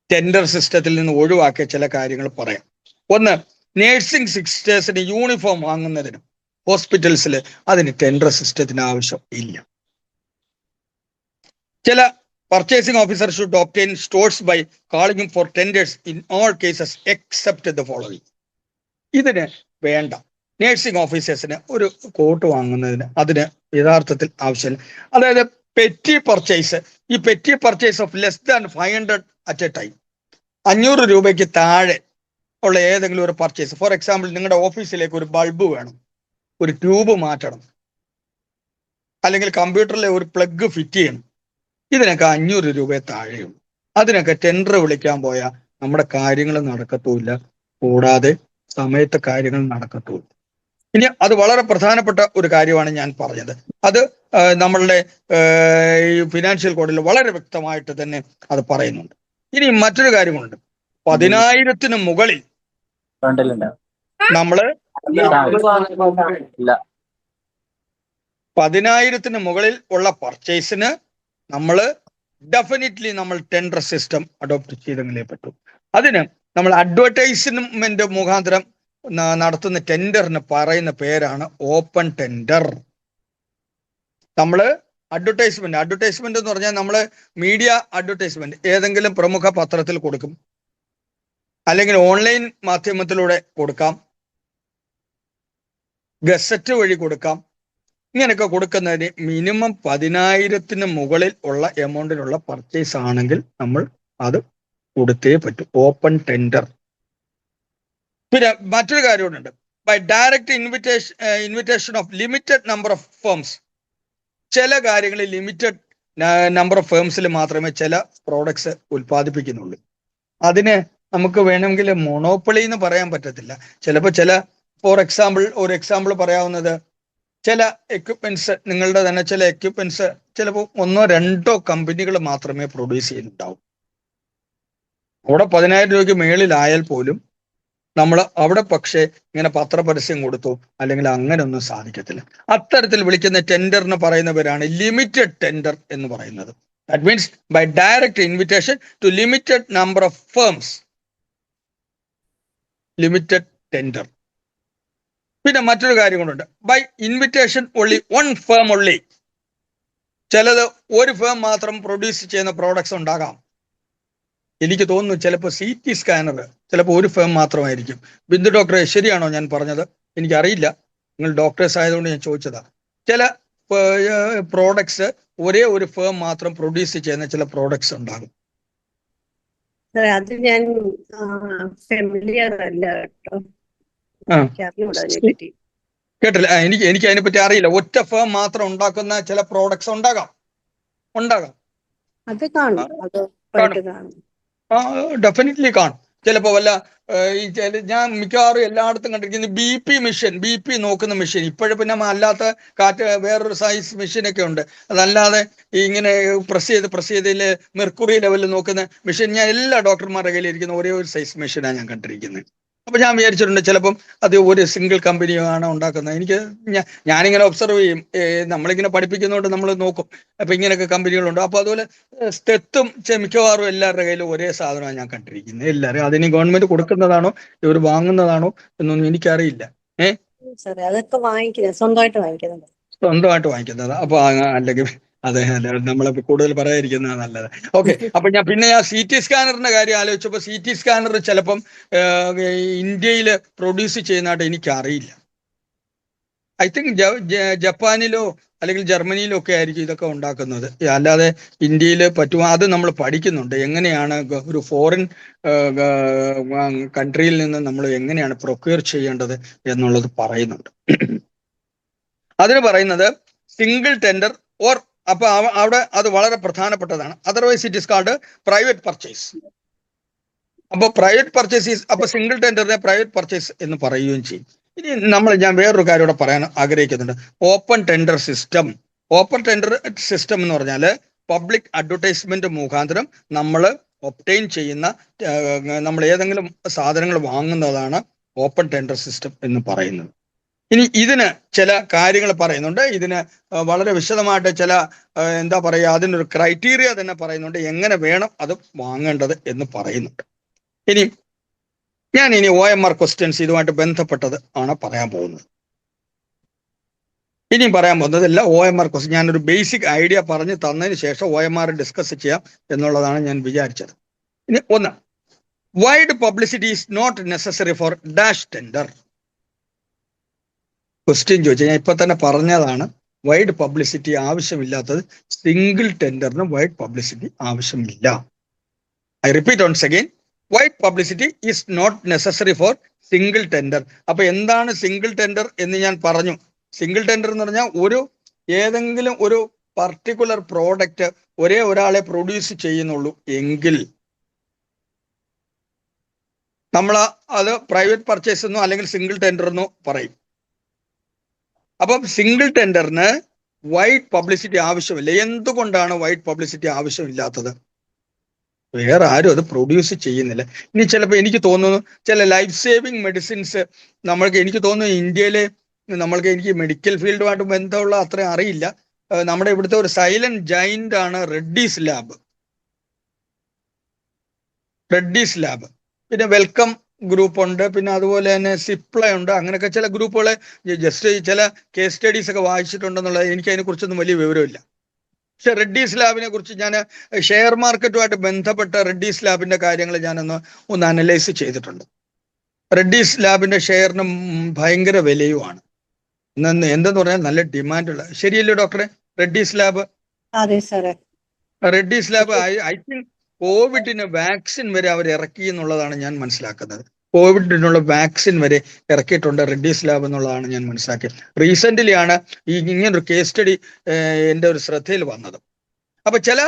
ടെൻഡർ സിസ്റ്റത്തിൽ നിന്ന് ഒഴിവാക്കിയ ചില കാര്യങ്ങൾ പറയാം. ഒന്ന്, നേഴ്സിംഗ് സിസ്റ്റേഴ്സിന് യൂണിഫോം വാങ്ങുന്നതിന് ഹോസ്പിറ്റൽസിൽ അതിന് ടെൻഡർ സിസ്റ്റത്തിന് ആവശ്യം ഇല്ല. ചില purchasing officer should obtain stores by calling for tenders in all cases except the following. ഇതിന് വേണ്ട. നേഴ്സിംഗ് ഓഫീസേഴ്സിന് ഒരു കോട്ട് വാങ്ങുന്നതിന് അതിന് യഥാർത്ഥത്തിൽ ആവശ്യമില്ല. അതായത് പെറ്റി പർച്ചേസ്, ഈ petty purchase of less than 500 at A time, 500 രൂപയ്ക്ക് താഴെ ഉള്ള ഏതെങ്കിലും ഒരു പർച്ചേസ്. ഫോർ എക്സാമ്പിൾ, നിങ്ങളുടെ ഓഫീസിലേക്ക് ഒരു ബൾബ് വേണം, ഒരു ട്യൂബ് മാറ്റണം, അല്ലെങ്കിൽ കമ്പ്യൂട്ടറിലെ ഒരു പ്ലഗ് ഫിറ്റ് ചെയ്യണം. ഇതിനൊക്കെ 500 രൂപയെ താഴെയുള്ളൂ. അതിനൊക്കെ ടെൻഡർ വിളിക്കാൻ പോയാൽ നമ്മുടെ കാര്യങ്ങൾ നടക്കത്തുമില്ല, കൂടാതെ സമയത്ത് കാര്യങ്ങൾ നടക്കത്തുമില്ല. ഇനി അത് വളരെ പ്രധാനപ്പെട്ട ഒരു കാര്യമാണ് ഞാൻ പറഞ്ഞത്. അത് നമ്മളുടെ ഈ ഫിനാൻഷ്യൽ കോഡിൽ വളരെ വ്യക്തമായിട്ട് തന്നെ അത് പറയുന്നുണ്ട്. ഇനി മറ്റൊരു കാര്യമുണ്ട്, 10,000-ന് മുകളിൽ നമ്മള് 10,000-ന് മുകളിൽ ഉള്ള പർച്ചേസിന് നമ്മൾ ഡെഫിനറ്റ്ലി നമ്മൾ ടെൻഡർ സിസ്റ്റം അഡോപ്റ്റ് ചെയ്തെങ്കിലേ പറ്റൂ. അതിന് നമ്മൾ അഡ്വർടൈസ്മെന്റ് മുഖാന്തരം നടത്തുന്ന ടെൻഡറിന് പറയുന്ന പേരാണ് ഓപ്പൺ ടെൻഡർ. നമ്മൾ അഡ്വർടൈസ്മെന്റ് എന്ന് പറഞ്ഞാൽ നമ്മൾ മീഡിയ അഡ്വർടൈസ്മെന്റ് ഏതെങ്കിലും പ്രമുഖ പത്രത്തിൽ കൊടുക്കും, അല്ലെങ്കിൽ ഓൺലൈൻ മാധ്യമത്തിലൂടെ കൊടുക്കാം, ഗസറ്റ് വഴി കൊടുക്കാം. ഇങ്ങനെയൊക്കെ കൊടുക്കുന്നതിന് മിനിമം 10,000-ന് മുകളിൽ ഉള്ള എമൗണ്ടിലുള്ള പർച്ചേസ് ആണെങ്കിൽ നമ്മൾ അത് കൊടുത്തേ പറ്റൂ, ഓപ്പൺ ടെൻഡർ. പിന്നെ മറ്റൊരു കാര്യമുണ്ട്, by direct invitation of limited number of firms. ചില കാര്യങ്ങളിൽ ലിമിറ്റഡ് നമ്പർ ഓഫ് ഫേംസിൽ മാത്രമേ ചില പ്രോഡക്ട്സ് ഉൽപ്പാദിപ്പിക്കുന്നുള്ളൂ. അതിന് നമുക്ക് വേണമെങ്കിൽ മൊണോപ്പൊളി എന്ന് പറയാൻ പറ്റത്തില്ല. ചിലപ്പോൾ ഫോർ എക്സാമ്പിൾ, ഒരു എക്സാമ്പിൾ പറയാവുന്നത്, ചില എക്യുപ്മെന്റ്സ്, നിങ്ങളുടെ തന്നെ ചില എക്യുപ്മെന്റ്സ് ചിലപ്പോൾ 1-2 കമ്പനികൾ മാത്രമേ പ്രൊഡ്യൂസ് ചെയ്യുന്നുണ്ടാവും. അവിടെ 10,000 രൂപയ്ക്ക് മേളിലായാൽ പോലും നമ്മൾ അവിടെ പക്ഷേ ഇങ്ങനെ പത്രപരസ്യം കൊടുത്തു അല്ലെങ്കിൽ അങ്ങനെ ഒന്നും സാധിക്കത്തില്ല. അത്തരത്തിൽ വിളിക്കുന്ന ടെൻഡറിന് പറയുന്ന പേരാണ് ലിമിറ്റഡ് ടെൻഡർ എന്ന് പറയുന്നത്. That means by direct invitation to limited number of firms, limited tender. പിന്നെ മറ്റൊരു കാര്യം കൊണ്ടുണ്ട്, by invitation only one firm only. ചിലത് ഒരു ഫേം മാത്രം പ്രൊഡ്യൂസ് ചെയ്യുന്ന പ്രോഡക്ട്സ് ഉണ്ടാകാം. എനിക്ക് തോന്നുന്നു ചിലപ്പോൾ CT സ്കാനർ ചിലപ്പോൾ ഒരു ഫേം മാത്രമായിരിക്കും. ബിന്ദു ഡോക്ടറെ, ശരിയാണോ ഞാൻ പറഞ്ഞത്? എനിക്കറിയില്ല, നിങ്ങൾ ഡോക്ടേഴ്സ് ആയതുകൊണ്ട് ഞാൻ ചോദിച്ചതാ. ചില പ്രോഡക്ട്സ് ഒരേ ഒരു ഫേം മാത്രം പ്രൊഡ്യൂസ് ചെയ്യുന്ന ചില പ്രോഡക്ട്സ് ഉണ്ടാകും. അത് ഞാൻ ഫെമിലിയർ അല്ല കേട്ടോ, അറിഞ്ഞൂടാ അതിനെപ്പറ്റി. കേട്ടില്ല? എനിക്ക് അതിനെപ്പറ്റി അറിയില്ല. ഒറ്റ ഫേം മാത്രം ഉണ്ടാക്കുന്ന ചില പ്രോഡക്ട്സ് ഉണ്ടാകാം. അത് കാണും, അത് കാണും. ഡെഫിനറ്റ്ലി കാണും. ചിലപ്പോൾ വല്ല ഞാൻ മിക്കവാറും എല്ലായിടത്തും കണ്ടിരിക്കുന്ന ബി പി നോക്കുന്ന മെഷീൻ. ഇപ്പോഴും പിന്നെ അല്ലാത്ത വേറൊരു സൈസ് മെഷീനൊക്കെ ഉണ്ട്. അതല്ലാതെ ഇങ്ങനെ പ്രസ് ചെയ്തതിൽ മെർക്കുറി ലെവലിൽ നോക്കുന്ന മെഷീൻ ഞാൻ എല്ലാ ഡോക്ടർമാരുടെ കയ്യിൽ ഇരിക്കുന്ന ഒരേ ഒരു സൈസ് മെഷീനാണ് ഞാൻ കണ്ടിരിക്കുന്നത്. അപ്പൊ ഞാൻ വിചാരിച്ചിട്ടുണ്ട് ചിലപ്പം അത് ഒരു സിംഗിൾ കമ്പനിയാണ് ഉണ്ടാക്കുന്നത്. ഞാനിങ്ങനെ ഒബ്സർവ് ചെയ്യും. നമ്മളിങ്ങനെ പഠിപ്പിക്കുന്നതുകൊണ്ട് നമ്മൾ നോക്കും. അപ്പൊ ഇങ്ങനെയൊക്കെ കമ്പനികളുണ്ട്. അപ്പൊ അതുപോലെ തെത്തും മിക്കവാറും എല്ലാവരുടെ കയ്യിലും ഒരേ സാധനമാണ് ഞാൻ കണ്ടിരിക്കുന്നത്. എല്ലാവരും അതിന് ഗവൺമെന്റ് കൊടുക്കുന്നതാണോ ഇവർ വാങ്ങുന്നതാണോ എന്നൊന്നും എനിക്കറിയില്ല. അതൊക്കെ വാങ്ങിക്കുന്നത് സ്വന്തമായിട്ട് വാങ്ങിക്കുന്നത്. അപ്പൊ അല്ലെങ്കിൽ അതെ, നമ്മളെ കൂടുതൽ പറയാതിരിക്കുന്നത് നല്ലത്. ഓക്കെ. അപ്പൊ ഞാൻ CT സ്കാനറിന്റെ കാര്യം ആലോചിച്ചപ്പോൾ CT സ്കാനർ ചിലപ്പം ഇന്ത്യയിൽ പ്രൊഡ്യൂസ് ചെയ്യുന്നതായിട്ട് എനിക്കറിയില്ല. ഐ തിങ്ക് ജപ്പാനിലോ അല്ലെങ്കിൽ ജർമ്മനിയിലോ ഒക്കെ ആയിരിക്കും ഇതൊക്കെ ഉണ്ടാക്കുന്നത്. അല്ലാതെ ഇന്ത്യയിൽ പറ്റുമോ? അത് നമ്മൾ പഠിക്കുന്നുണ്ട്. എങ്ങനെയാണ് ഒരു ഫോറിൻ കൺട്രിയിൽ നിന്ന് നമ്മൾ എങ്ങനെയാണ് പ്രൊക്യൂർ ചെയ്യേണ്ടത് എന്നുള്ളത് പറയുന്നുണ്ട്. അതിന് പറയുന്നത് സിംഗിൾ ടെൻഡർ ഓർ, അപ്പൊ അവിടെ അത് വളരെ പ്രധാനപ്പെട്ടതാണ്. Otherwise it is called private purchase. അപ്പൊ പ്രൈവറ്റ് പർച്ചേസ് അപ്പൊ സിംഗിൾ ടെൻഡറിനെ പ്രൈവറ്റ് പർച്ചേസ് എന്ന് പറയുകയും ചെയ്യും. ഇനി ഞാൻ വേറൊരു കാര്യം ഇവിടെ പറയാൻ ആഗ്രഹിക്കുന്നുണ്ട്. Open tender system. Open tender system എന്ന് പറഞ്ഞാൽ പബ്ലിക് അഡ്വർടൈസ്മെന്റ് മുഖാന്തരം നമ്മൾ ഒബ്റ്റെയിൻ ചെയ്യുന്ന, നമ്മൾ ഏതെങ്കിലും സാധനങ്ങൾ വാങ്ങുന്നതാണ് ഓപ്പൺ ടെൻഡർ സിസ്റ്റം എന്ന് പറയുന്നത്. ഇനി ഇതിന് ചില കാര്യങ്ങൾ പറയുന്നുണ്ട്. ഇതിന് വളരെ വിശദമായിട്ട് ചില എന്താ പറയുക, അതിനൊരു ക്രൈറ്റീരിയ തന്നെ പറയുന്നുണ്ട്, എങ്ങനെ വേണം അത് വാങ്ങേണ്ടത് എന്ന് പറയുന്നുണ്ട്. ഞാൻ OMR ക്വസ്റ്റ്യൻസ് ഇതുമായിട്ട് ബന്ധപ്പെട്ടത് ആണ് പറയാൻ പോകുന്നത്. ഇനിയും പറയാൻ പോകുന്നതല്ല OMR ക്വസ്റ്റ്യൻ. ഞാനൊരു ബേസിക് ഐഡിയ പറഞ്ഞു തന്നതിന് ശേഷം OMR ഡിസ്കസ് ചെയ്യാം എന്നുള്ളതാണ് ഞാൻ വിചാരിച്ചത്. ഇനി ഒന്ന്, wide publicity is not necessary for dash tender. Question ചോദിച്ചാൽ ഞാൻ ഇപ്പൊ തന്നെ പറഞ്ഞതാണ്, വൈഡ് പബ്ലിസിറ്റി ആവശ്യമില്ലാത്തത് സിംഗിൾ ടെൻഡറിന് വൈഡ് പബ്ലിസിറ്റി ആവശ്യമില്ല. I repeat once again, wide publicity is not necessary for single tender. അപ്പൊ എന്താണ് സിംഗിൾ ടെൻഡർ എന്ന് ഞാൻ പറഞ്ഞു. സിംഗിൾ ടെൻഡർ എന്ന് പറഞ്ഞാൽ ഏതെങ്കിലും ഒരു പർട്ടിക്കുലർ പ്രോഡക്റ്റ് ഒരേ ഒരാളെ പ്രൊഡ്യൂസ് ചെയ്യുന്നുള്ളൂ എങ്കിൽ നമ്മൾ അത് പ്രൈവറ്റ് പർച്ചേസ് എന്നോ അല്ലെങ്കിൽ സിംഗിൾ ടെൻഡർ എന്നോ പറയും. അപ്പം സിംഗിൾ ടെൻഡറിന് വൈഡ് പബ്ലിസിറ്റി ആവശ്യമില്ല. എന്തുകൊണ്ടാണ് വൈഡ് പബ്ലിസിറ്റി ആവശ്യമില്ലാത്തത്? വേറെ ആരും അത് പ്രൊഡ്യൂസ് ചെയ്യുന്നില്ല. ഇനി ചിലപ്പോൾ എനിക്ക് തോന്നുന്നു ചില ലൈഫ് സേവിങ് മെഡിസിൻസ് എനിക്ക് തോന്നുന്നു ഇന്ത്യയിലെ എനിക്ക് മെഡിക്കൽ ഫീൽഡുമായിട്ട് ബന്ധമുള്ള അത്രയും അറിയില്ല. നമ്മുടെ ഇവിടുത്തെ ഒരു സൈലന്റ് ജൈന്റ് ആണ് റെഡ്ഡീസ് ലാബ്. പിന്നെ വെൽക്കം ഗ്രൂപ്പ് ഉണ്ട്, പിന്നെ അതുപോലെ തന്നെ സിപ്ല ഉണ്ട്. അങ്ങനെയൊക്കെ ചില ഗ്രൂപ്പുകളെ ജസ്റ്റ് ചില കേസ് സ്റ്റഡീസ് ഒക്കെ വായിച്ചിട്ടുണ്ടെന്നുള്ളത് എനിക്ക് അതിനെക്കുറിച്ചൊന്നും വലിയ വിവരമില്ല. പക്ഷെ റെഡ്ഡീസ് ലാബിനെ കുറിച്ച് ഞാൻ ഷെയർ മാർക്കറ്റുമായിട്ട് ബന്ധപ്പെട്ട റെഡ്ഡീസ് ലാബിന്റെ കാര്യങ്ങൾ ഒന്ന് അനലൈസ് ചെയ്തിട്ടുണ്ട്. റെഡ്ഡീസ് ലാബിന്റെ ഷെയറിന് ഭയങ്കര വിലയുമാണ്. എന്തെന്ന് പറഞ്ഞാൽ നല്ല ഡിമാൻഡുള്ള, ശരിയല്ലേ ഡോക്ടറെ? റെഡ്ഡീസ് ലാബ് ഐ തിങ്ക് കോവിഡിന് വാക്സിൻ വരെ അവർ ഇറക്കി എന്നുള്ളതാണ് ഞാൻ മനസ്സിലാക്കുന്നത്. കോവിഡിനുള്ള വാക്സിൻ വരെ ഇറക്കിയിട്ടുണ്ട് റെഡ്ഡീസ് ലാബ് എന്നുള്ളതാണ് ഞാൻ മനസ്സിലാക്കിയത്. റീസെന്റ്ലി ആണ് ഇങ്ങനൊരു കേസ് സ്റ്റഡി എൻ്റെ ഒരു ശ്രദ്ധയിൽ വന്നത്. അപ്പൊ ചില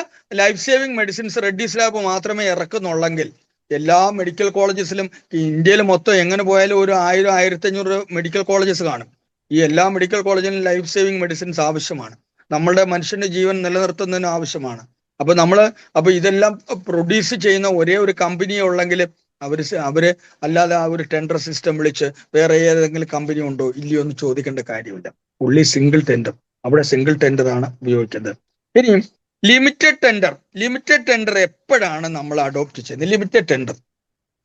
life saving medicines Reddy's lab മാത്രമേ ഇറക്കുന്നുള്ളെങ്കിൽ എല്ലാ മെഡിക്കൽ കോളേജസിലും, ഇന്ത്യയിൽ മൊത്തം എങ്ങനെ പോയാലും ഒരു 1000-1500 മെഡിക്കൽ കോളേജസ് കാണും. ഈ എല്ലാ മെഡിക്കൽ കോളേജിലും ലൈഫ് സേവിങ് മെഡിസിൻസ് ആവശ്യമാണ്. നമ്മളുടെ മനുഷ്യന്റെ ജീവൻ നിലനിർത്തുന്നതിന് ആവശ്യമാണ്. അപ്പൊ ഇതെല്ലാം പ്രൊഡ്യൂസ് ചെയ്യുന്ന ഒരേ ഒരു കമ്പനിയെ ഉള്ളെങ്കിൽ അവര് അല്ലാതെ ആ ഒരു ടെൻഡർ സിസ്റ്റം വിളിച്ച് വേറെ ഏതെങ്കിലും കമ്പനി ഉണ്ടോ ഇല്ലയോ എന്ന് ചോദിക്കേണ്ട കാര്യമില്ല. ഉള്ളി സിംഗിൾ ടെൻഡർ, അവിടെ സിംഗിൾ ടെൻഡർ ആണ് ഉപയോഗിക്കുന്നത്. ഇനിയും ലിമിറ്റഡ് ടെൻഡർ എപ്പോഴാണ് നമ്മൾ അഡോപ്റ്റ് ചെയ്യുന്നത്? ലിമിറ്റഡ് ടെൻഡർ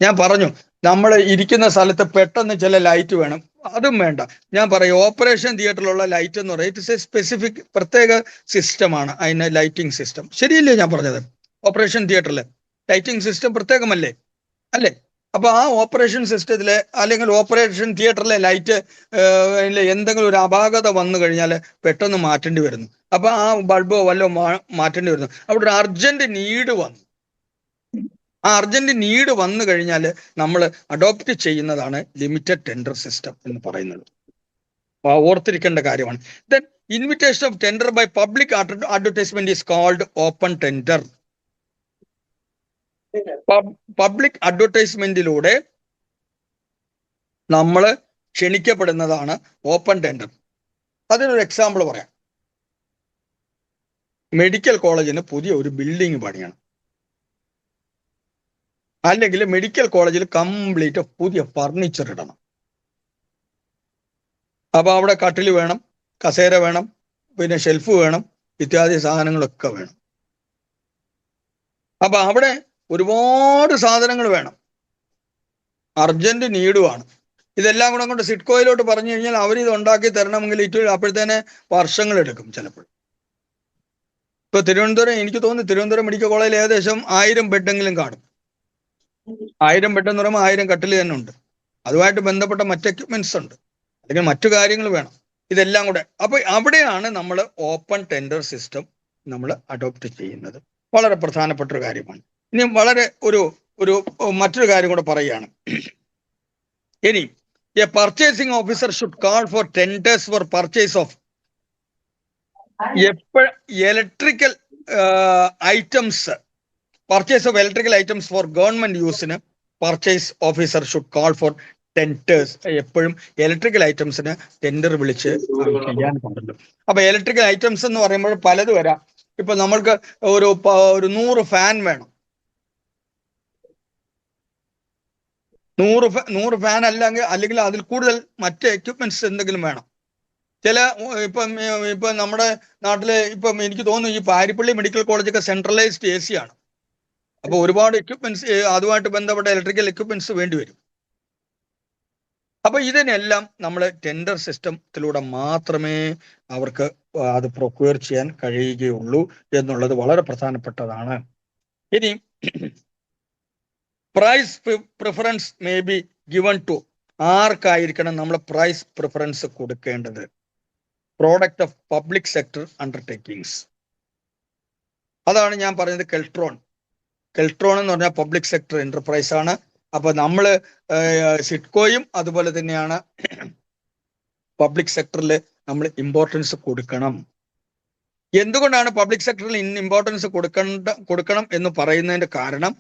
ഞാൻ പറഞ്ഞു, നമ്മൾ ഇരിക്കുന്ന സ്ഥലത്ത് പെട്ടെന്ന് ചില ലൈറ്റ് വേണം, അതും വേണ്ട. ഞാൻ പറയും ഓപ്പറേഷൻ തിയേറ്ററിലുള്ള ലൈറ്റ് എന്ന് പറയും ഇറ്റ്സ് എ സ്പെസിഫിക് പ്രത്യേക സിസ്റ്റമാണ് അതിന് ലൈറ്റിംഗ് സിസ്റ്റം. ശരിയല്ലേ ഞാൻ പറഞ്ഞത്? ഓപ്പറേഷൻ തിയേറ്ററിലെ ലൈറ്റിംഗ് സിസ്റ്റം പ്രത്യേകമല്ലേ? അല്ലേ? അപ്പൊ ആ ഓപ്പറേഷൻ സിസ്റ്റത്തിലെ അല്ലെങ്കിൽ ഓപ്പറേഷൻ തിയേറ്ററിലെ ലൈറ്റ് എന്തെങ്കിലും ഒരു അപാകത വന്നു കഴിഞ്ഞാൽ പെട്ടെന്ന് മാറ്റേണ്ടി വരുന്നു. അപ്പൊ ആ ബൾബോ വല്ലോ മാറ്റേണ്ടി വരുന്നു. അവിടെ ഒരു അർജന്റ് നീഡ് വന്നു. ആ അർജന്റ് നീഡ് വന്നു കഴിഞ്ഞാൽ നമ്മൾ അഡോപ്റ്റ് ചെയ്യുന്നതാണ് ലിമിറ്റഡ് ടെൻഡർ സിസ്റ്റം എന്ന് പറയുന്നത്. ഓർത്തിരിക്കേണ്ട കാര്യമാണ്. Then invitation of tender by public advertisement is called open tender. Public അഡ്വർടൈസ്മെന്റിലൂടെ നമ്മൾ ക്ഷണിക്കപ്പെടുന്നതാണ് ഓപ്പൺ ടെൻഡർ. അതിനൊരു എക്സാമ്പിൾ പറയാം. മെഡിക്കൽ കോളേജിന് പുതിയ ഒരു ബിൽഡിംഗ് പണിയണം, അല്ലെങ്കിൽ മെഡിക്കൽ കോളേജിൽ കംപ്ലീറ്റ് പുതിയ ഫർണിച്ചർ ഇടണം. അപ്പൊ അവിടെ കട്ടിൽ വേണം, കസേര വേണം, പിന്നെ ഷെൽഫ് വേണം, ഇത്യാദി സാധനങ്ങളൊക്കെ വേണം. അപ്പൊ അവിടെ ഒരുപാട് സാധനങ്ങൾ വേണം, അർജന്റ് നീഡുമാണ്. ഇതെല്ലാം കൂടെ കൊണ്ട് സിഡ്കോയിലോട്ട് പറഞ്ഞു കഴിഞ്ഞാൽ അവരിത് ഉണ്ടാക്കി തരണമെങ്കിൽ അപ്പോഴത്തേനെ വർഷങ്ങൾ എടുക്കും ചിലപ്പോൾ. ഇപ്പൊ തിരുവനന്തപുരം, എനിക്ക് തോന്നുന്നു തിരുവനന്തപുരം മെഡിക്കൽ കോളേജിൽ ഏകദേശം 1000 ബെഡെങ്കിലും കാണും. 1000 ബെഡ് എന്ന് പറയുമ്പോൾ 1000 കട്ടിൽ തന്നെ ഉണ്ട്. അതുമായിട്ട് ബന്ധപ്പെട്ട മറ്റ് എക്യുപ്മെന്റ്സ് ഉണ്ട്, അല്ലെങ്കിൽ മറ്റു കാര്യങ്ങൾ വേണം, ഇതെല്ലാം കൂടെ. അപ്പൊ അവിടെയാണ് നമ്മൾ ഓപ്പൺ ടെൻഡർ സിസ്റ്റം നമ്മൾ അഡോപ്റ്റ് ചെയ്യുന്നത്. വളരെ പ്രധാനപ്പെട്ട ഒരു കാര്യമാണ്. ഇനി വളരെ മറ്റൊരു കാര്യം കൂടെ പറയുകയാണ്. ഇനി a purchasing officer should call for tenders for purchase of electrical items. Purchase of electrical items for government യൂസിന് purchase officer should call for tenders. എപ്പോഴും ഇലക്ട്രിക്കൽ ഐറ്റംസിന് ടെൻഡർ വിളിച്ച് ചെയ്യാൻ പാടുള്ളൂ. അപ്പൊ ഇലക്ട്രിക്കൽ ഐറ്റംസ് എന്ന് പറയുമ്പോൾ പലത് വരാം. ഇപ്പൊ നമ്മൾക്ക് ഒരു 100 ഫാൻ വേണം. 100 ഫാൻ അല്ലെങ്കിൽ അതിൽ കൂടുതൽ മറ്റ് എക്യുപ്മെന്റ്സ് എന്തെങ്കിലും വേണം. ഇപ്പം നമ്മുടെ നാട്ടിലെ ഇപ്പം എനിക്ക് തോന്നുന്നു ഈ പാരിപ്പള്ളി മെഡിക്കൽ കോളേജൊക്കെ സെൻട്രലൈസ്ഡ് AC ആണ്. അപ്പൊ ഒരുപാട് എക്യുപ്മെന്റ്സ്, അതുമായിട്ട് ബന്ധപ്പെട്ട ഇലക്ട്രിക്കൽ എക്യുപ്മെന്റ്സ് വേണ്ടി വരും. അപ്പൊ ഇതിനെല്ലാം നമ്മൾ ടെൻഡർ സിസ്റ്റത്തിലൂടെ മാത്രമേ അവർക്ക് അത് പ്രൊക്യൂർ ചെയ്യാൻ കഴിയുകയുള്ളൂ എന്നുള്ളത് വളരെ പ്രധാനപ്പെട്ടതാണ്. ഇനി price preference may be given to, ആർക്കായിരിക്കണം നമ്മൾ പ്രൈസ് പ്രിഫറൻസ് കൊടുക്കേണ്ടത്? Product of public sector undertakings. അതാണ് ഞാൻ പറയുന്നത്. കെൽട്രോൺ എന്ന് പറഞ്ഞാൽ പബ്ലിക് സെക്ടർ എന്റർപ്രൈസ് ആണ്. അപ്പൊ നമ്മള് സിഡ്കോയും അതുപോലെ തന്നെയാണ് പബ്ലിക് സെക്ടറിൽ നമ്മൾ ഇമ്പോർട്ടൻസ് കൊടുക്കണം. എന്തുകൊണ്ടാണ് പബ്ലിക് സെക്ടറിൽ ഇമ്പോർട്ടൻസ് കൊടുക്കണം എന്ന് പറയുന്നതിന്റെ കാരണം,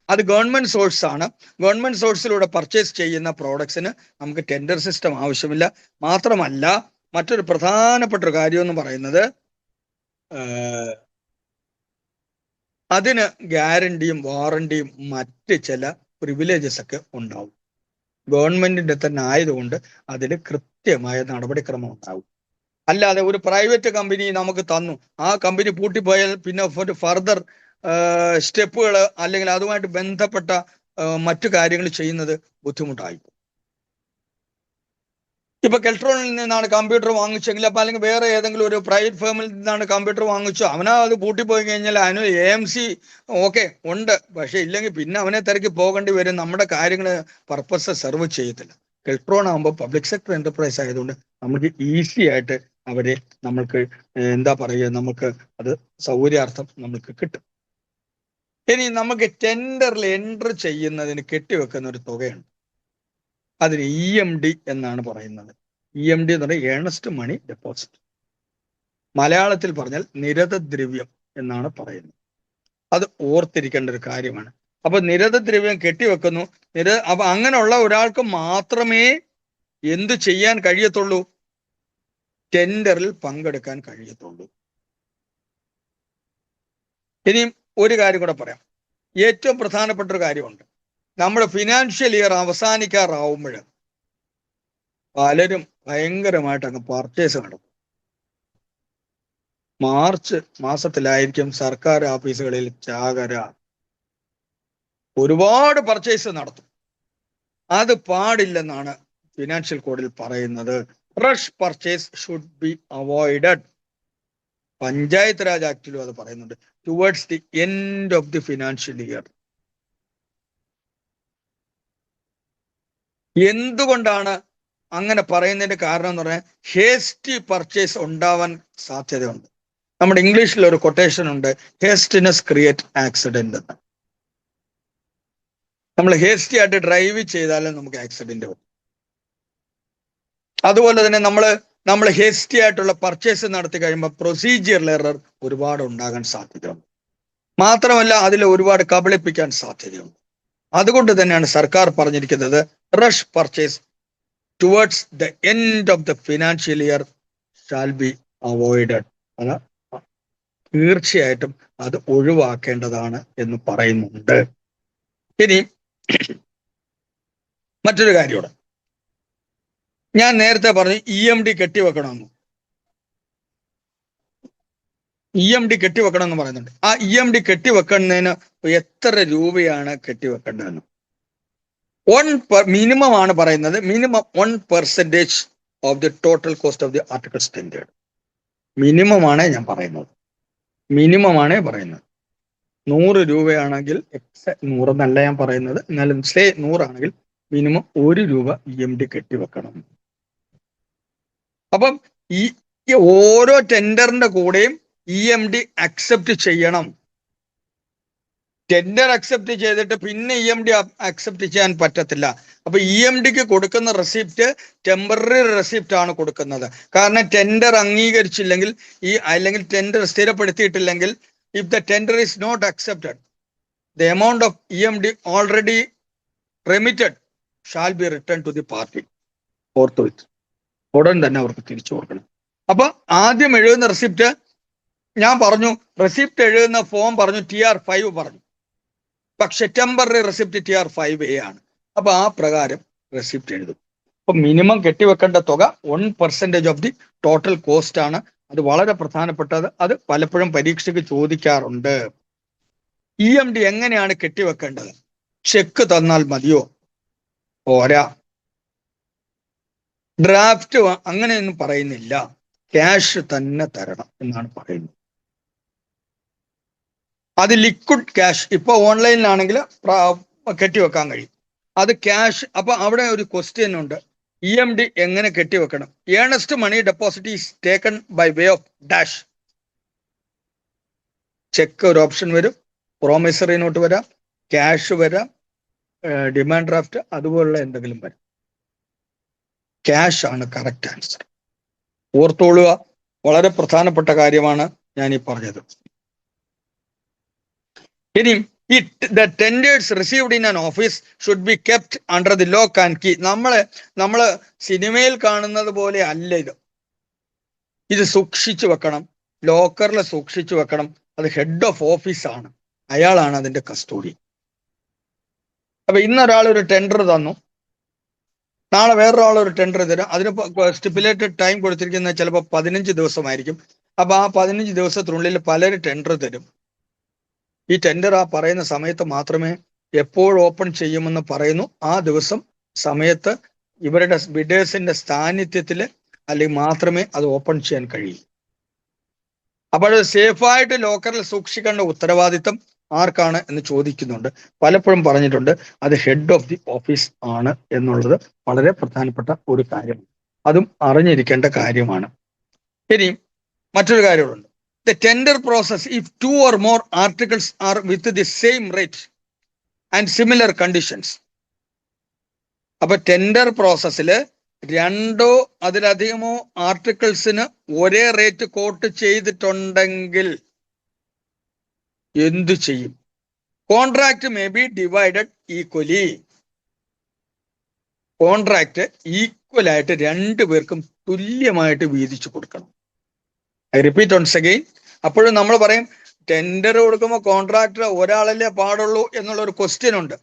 അത് ഗവൺമെന്റ് സോഴ്സ് ആണ്. ഗവൺമെന്റ് സോഴ്സിലൂടെ പർച്ചേസ് ചെയ്യുന്ന പ്രോഡക്ട്സിന് നമുക്ക് ടെൻഡർ സിസ്റ്റം ആവശ്യമില്ല. മാത്രമല്ല, മറ്റൊരു പ്രധാനപ്പെട്ട ഒരു കാര്യം എന്ന് പറയുന്നത് അതിന് ഗ്യാരണ്ടിയും വാറണ്ടിയും മറ്റ് ചില പ്രിവിലേജസ് ഒക്കെ ഉണ്ടാവും. ഗവൺമെന്റിന്റെ തന്നെ ആയതുകൊണ്ട് അതിൽ കൃത്യമായ നടപടിക്രമം ഉണ്ടാവും. അല്ലാതെ ഒരു പ്രൈവറ്റ് കമ്പനി നമുക്ക് തന്നു, ആ കമ്പനി പൂട്ടിപ്പോയാൽ പിന്നെ ഫർദർ സ്റ്റെപ്പുകൾ അല്ലെങ്കിൽ അതുമായിട്ട് ബന്ധപ്പെട്ട മറ്റു കാര്യങ്ങൾ ചെയ്യുന്നത് ബുദ്ധിമുട്ടായി. ഇപ്പൊ കെൽട്രോണിൽ നിന്നാണ് കമ്പ്യൂട്ടർ വാങ്ങിച്ചെങ്കിൽ, അപ്പൊ അല്ലെങ്കിൽ വേറെ ഏതെങ്കിലും ഒരു പ്രൈവറ്റ് ഫേമിൽ നിന്നാണ് കമ്പ്യൂട്ടർ വാങ്ങിച്ചു, അവനാ അത് പൂട്ടിപ്പോയി കഴിഞ്ഞാൽ അവന് AMC ഓക്കെ ഉണ്ട്, പക്ഷെ ഇല്ലെങ്കിൽ പിന്നെ അവനെ തിരക്കി പോകേണ്ടി വരും. നമ്മുടെ കാര്യങ്ങൾ പർപ്പസ് സെർവ് ചെയ്യത്തില്ല. കെൽട്രോൺ ആകുമ്പോൾ പബ്ലിക് സെക്ടർ എന്റർപ്രൈസ് ആയതുകൊണ്ട് നമുക്ക് ഈസി ആയിട്ട് അവരെ നമുക്ക് നമുക്ക് അത് സൗകര്യാർത്ഥം നമുക്ക് കിട്ടും. ഇനി നമുക്ക് ടെൻഡറിൽ എൻട്രി ചെയ്യുന്നതിന് കെട്ടിവെക്കുന്ന ഒരു തുകയുണ്ട്. അതിന് EMD എന്നാണ് പറയുന്നത്. EMD എന്ന് പറഞ്ഞാൽ ഏണസ്റ്റ് മണി ഡെപ്പോസിറ്റ്. മലയാളത്തിൽ പറഞ്ഞാൽ നിരതദ്രവ്യം എന്നാണ് പറയുന്നത്. അത് ഓർത്തിരിക്കേണ്ട ഒരു കാര്യമാണ്. അപ്പൊ നിരതദ്രവ്യം കെട്ടിവെക്കുന്നു. അപ്പൊ അങ്ങനെയുള്ള ഒരാൾക്ക് മാത്രമേ എന്ത് ചെയ്യാൻ കഴിയത്തുള്ളൂ? ടെൻഡറിൽ പങ്കെടുക്കാൻ കഴിയത്തുള്ളൂ. ഇനിയും ഒരു കാര്യം കൂടെ പറയാം. ഏറ്റവും പ്രധാനപ്പെട്ട ഒരു കാര്യമുണ്ട്. നമ്മുടെ ഫിനാൻഷ്യൽ ഇയർ അവസാനിക്കാറാവുമ്പോൾ പലരും ഭയങ്കരമായിട്ട് അങ്ങ് പർച്ചേസ് നടത്തും. മാർച്ച് മാസത്തിലായിരിക്കും സർക്കാർ ഓഫീസുകളിൽ ചാകര, ഒരുപാട് പർച്ചേസ് നടത്തും. അത് പാടില്ലെന്നാണ് ഫിനാൻഷ്യൽ കോഡിൽ പറയുന്നത്. Rush purchase should be avoided. Panchayat raj ആക്ടിലും അത് പറയുന്നുണ്ട്. Towards the end of the financial year. എന്തുകൊണ്ടാണ് അങ്ങനെ പറയുന്നതിന്റെ കാരണം എന്ന് പറഞ്ഞാൽ ഹേസ്റ്റി പർച്ചേസ് ഉണ്ടാവാൻ സാധ്യതയുണ്ട്. നമ്മുടെ ഇംഗ്ലീഷിൽ ഒരു കൊട്ടേഷൻ ഉണ്ട്, ഹേസ്റ്റിനെസ് ക്രിയേറ്റ് ആക്സിഡന്റ് എന്ന്. നമ്മൾ ഹേസ്റ്റി ആയിട്ട് ഡ്രൈവ് ചെയ്താലും നമുക്ക് ആക്സിഡന്റ് വരും. അതുപോലെ തന്നെ നമ്മൾ ഹേസ്റ്റി ആയിട്ടുള്ള പർച്ചേസ് നടത്തി കഴിയുമ്പോൾ പ്രൊസീജിയറൽ എറർ ഒരുപാട് ഉണ്ടാകാൻ സാധ്യതയുണ്ട്. മാത്രമല്ല അതിൽ ഒരുപാട് കബളിപ്പിക്കാൻ സാധ്യതയുണ്ട്. അതുകൊണ്ട് തന്നെയാണ് സർക്കാർ പറഞ്ഞിരിക്കുന്നത് rush purchase towards the end of the financial year shall be avoided. അത് തീർച്ചയായിട്ടും അത് ഒഴിവാക്കേണ്ടതാണ് എന്ന് പറയുന്നുണ്ട്. ഇനി മറ്റൊരു കാര്യമാണ്, ഞാൻ നേരത്തെ പറഞ്ഞു EMD കെട്ടിവെക്കണമെന്ന്. EMD കെട്ടിവെക്കണമെന്ന് പറയുന്നുണ്ട്. ആ EMD കെട്ടിവെക്കുന്നതിന് എത്ര രൂപയാണ് കെട്ടിവെക്കേണ്ടതെന്ന് മിനിമം ആണ് പറയുന്നത്. Minimum 1% of the total cost of the article standard. മിനിമമാണ് ഞാൻ പറയുന്നത്, മിനിമമാണേ പറയുന്നത്. 100 രൂപയാണെങ്കിൽ 100 എന്നല്ല ഞാൻ പറയുന്നത്, എന്നാലും 100 ആണെങ്കിൽ മിനിമം 1 രൂപ EMD കെട്ടിവെക്കണം. അപ്പം ഈ ഓരോ ടെൻഡറിന്റെ കൂടെയും EMD അക്സെപ്റ്റ് ചെയ്യണം. ടെൻഡർ അക്സെപ്റ്റ് ചെയ്തിട്ട് പിന്നെ EMD അക്സെപ്റ്റ് ചെയ്യാൻ പറ്റത്തില്ല. അപ്പൊ EMDക്ക് കൊടുക്കുന്ന റെസിപ്റ്റ് ടെമ്പററി റെസിപ്റ്റ് ആണ് കൊടുക്കുന്നത്. കാരണം ടെൻഡർ അംഗീകരിച്ചില്ലെങ്കിൽ അല്ലെങ്കിൽ tender സ്ഥിരപ്പെടുത്തിയിട്ടില്ലെങ്കിൽ, if the tender is not accepted, the amount of EMD already remitted shall be returned to the party forthwith. ഉടൻ തന്നെ അവർക്ക് തിരിച്ചു കൊടുക്കണം. അപ്പൊ ആദ്യം എഴുതുന്ന റെസിപ്റ്റ് ഞാൻ പറഞ്ഞു, റെസിപ്റ്റ് എഴുതുന്ന ഫോം പറഞ്ഞു TR5 പറഞ്ഞു, പക്ഷെ ടെമ്പററി റെസിപ്റ്റ് TR5A ആണ്. അപ്പൊ ആ പ്രകാരം റെസിപ്റ്റ് എഴുതും. അപ്പൊ മിനിമം കെട്ടിവെക്കേണ്ട തുക 1% ഓഫ് ദി ടോട്ടൽ കോസ്റ്റ് ആണ്. അത് വളരെ പ്രധാനപ്പെട്ടത്. അത് പലപ്പോഴും പരീക്ഷയ്ക്ക് ചോദിക്കാറുണ്ട്. EMD എങ്ങനെയാണ് കെട്ടിവെക്കേണ്ടത്? ചെക്ക് തന്നാൽ മതിയോ? പോരാ. ഡ്രാഫ്റ്റ് അങ്ങനെയൊന്നും പറയുന്നില്ല, ക്യാഷ് തന്നെ തരണം എന്നാണ് പറയുന്നത്. അത് ലിക്വിഡ് ക്യാഷ്, ഇപ്പൊ ഓൺലൈനിലാണെങ്കിൽ കെട്ടിവെക്കാൻ കഴിയും. അത് ക്യാഷ്. അപ്പൊ അവിടെ ഒരു ക്വസ്റ്റ്യൻ ഉണ്ട്, EMD എങ്ങനെ കെട്ടിവെക്കണം? Earnest money deposit is taken by way of dash. Cheque ഒരു ഓപ്ഷൻ വരും, പ്രോമിസറി നോട്ട് വരാം, ക്യാഷ് വരാം, ഡിമാൻഡ് ഡ്രാഫ്റ്റ്, അതുപോലുള്ള എന്തെങ്കിലും വരും. ക്യാഷ് ആണ് കറക്റ്റ് ആൻസർ. ഓർത്തോളുക, വളരെ പ്രധാനപ്പെട്ട കാര്യമാണ് ഞാൻ ഈ പറഞ്ഞത്. ഇനി the tenders received in an office should be kept under the lock and key. നമ്മള് സിനിമയിൽ കാണുന്നത് പോലെ അല്ല ഇത് സൂക്ഷിച്ചു വെക്കണം, ലോക്കറിൽ സൂക്ഷിച്ചു വെക്കണം. അത് ഹെഡ് ഓഫ് ഓഫീസ് ആണ്, അയാളാണ് അതിന്റെ കസ്റ്റോഡി. അപ്പൊ ഇന്നൊരാൾ ഒരു ടെൻഡർ തന്നു, നാളെ വേറൊരാൾ ഒരു ടെൻഡർ തരും. അതിന് സ്റ്റിപ്പുലേറ്റഡ് ടൈം കൊടുത്തിരിക്കുന്നത് ചിലപ്പോൾ 15 ദിവസമായിരിക്കും. അപ്പൊ ആ 15 ദിവസത്തിനുള്ളിൽ പലരും ടെൻഡർ തരും. ഈ ടെൻഡർ ആ പറയുന്ന സമയത്ത് മാത്രമേ എപ്പോൾ ഓപ്പൺ ചെയ്യുമെന്ന് പറയുന്നു. ആ ദിവസം സമയത്ത് ഇവരുടെ ബിഡേഴ്സിന്റെ സാന്നിധ്യത്തിൽ അല്ലെങ്കിൽ മാത്രമേ അത് ഓപ്പൺ ചെയ്യാൻ കഴിയൂ. അപ്പോൾ അത് സേഫായിട്ട് ലോക്കറിൽ സൂക്ഷിക്കേണ്ട ഉത്തരവാദിത്തം ആർക്കാണ് എന്ന് ചോദിക്കുന്നുണ്ട്. പലപ്പോഴും പറഞ്ഞിട്ടുണ്ട് അത് ഹെഡ് ഓഫ് ദി ഓഫീസ് ആണ് എന്നുള്ളത് വളരെ പ്രധാനപ്പെട്ട ഒരു കാര്യമാണ്. അതും അറിഞ്ഞിരിക്കേണ്ട കാര്യമാണ്. ഇനി മറ്റൊരു കാര്യമുണ്ട്, the tender process if 2 or more articles are with the same rate and similar conditions. അപ്പൊ ടെൻഡർ പ്രോസസ്സില് 2 അതിലധികമോ ആർട്ടിക്കിൾസിന് ഒരേ റേറ്റ് കോട്ട് ചെയ്തിട്ടുണ്ടെങ്കിൽ എന്തു ചെയ്യും? Contract may be divided equally. Contract equal ആയിട്ട് 2 പേർക്കും തുല്യമായിട്ട് വീതിച്ചു കൊടുക്കണം. I repeat once again. അപ്പോഴും നമ്മൾ പറയും ടെൻഡർ കൊടുക്കുമ്പോൾ കോൺട്രാക്ടർ ഒരാളല്ലേ പാടുള്ളൂ എന്നുള്ള ഒരു ക്വസ്റ്റ്യൻ ഉണ്ട്.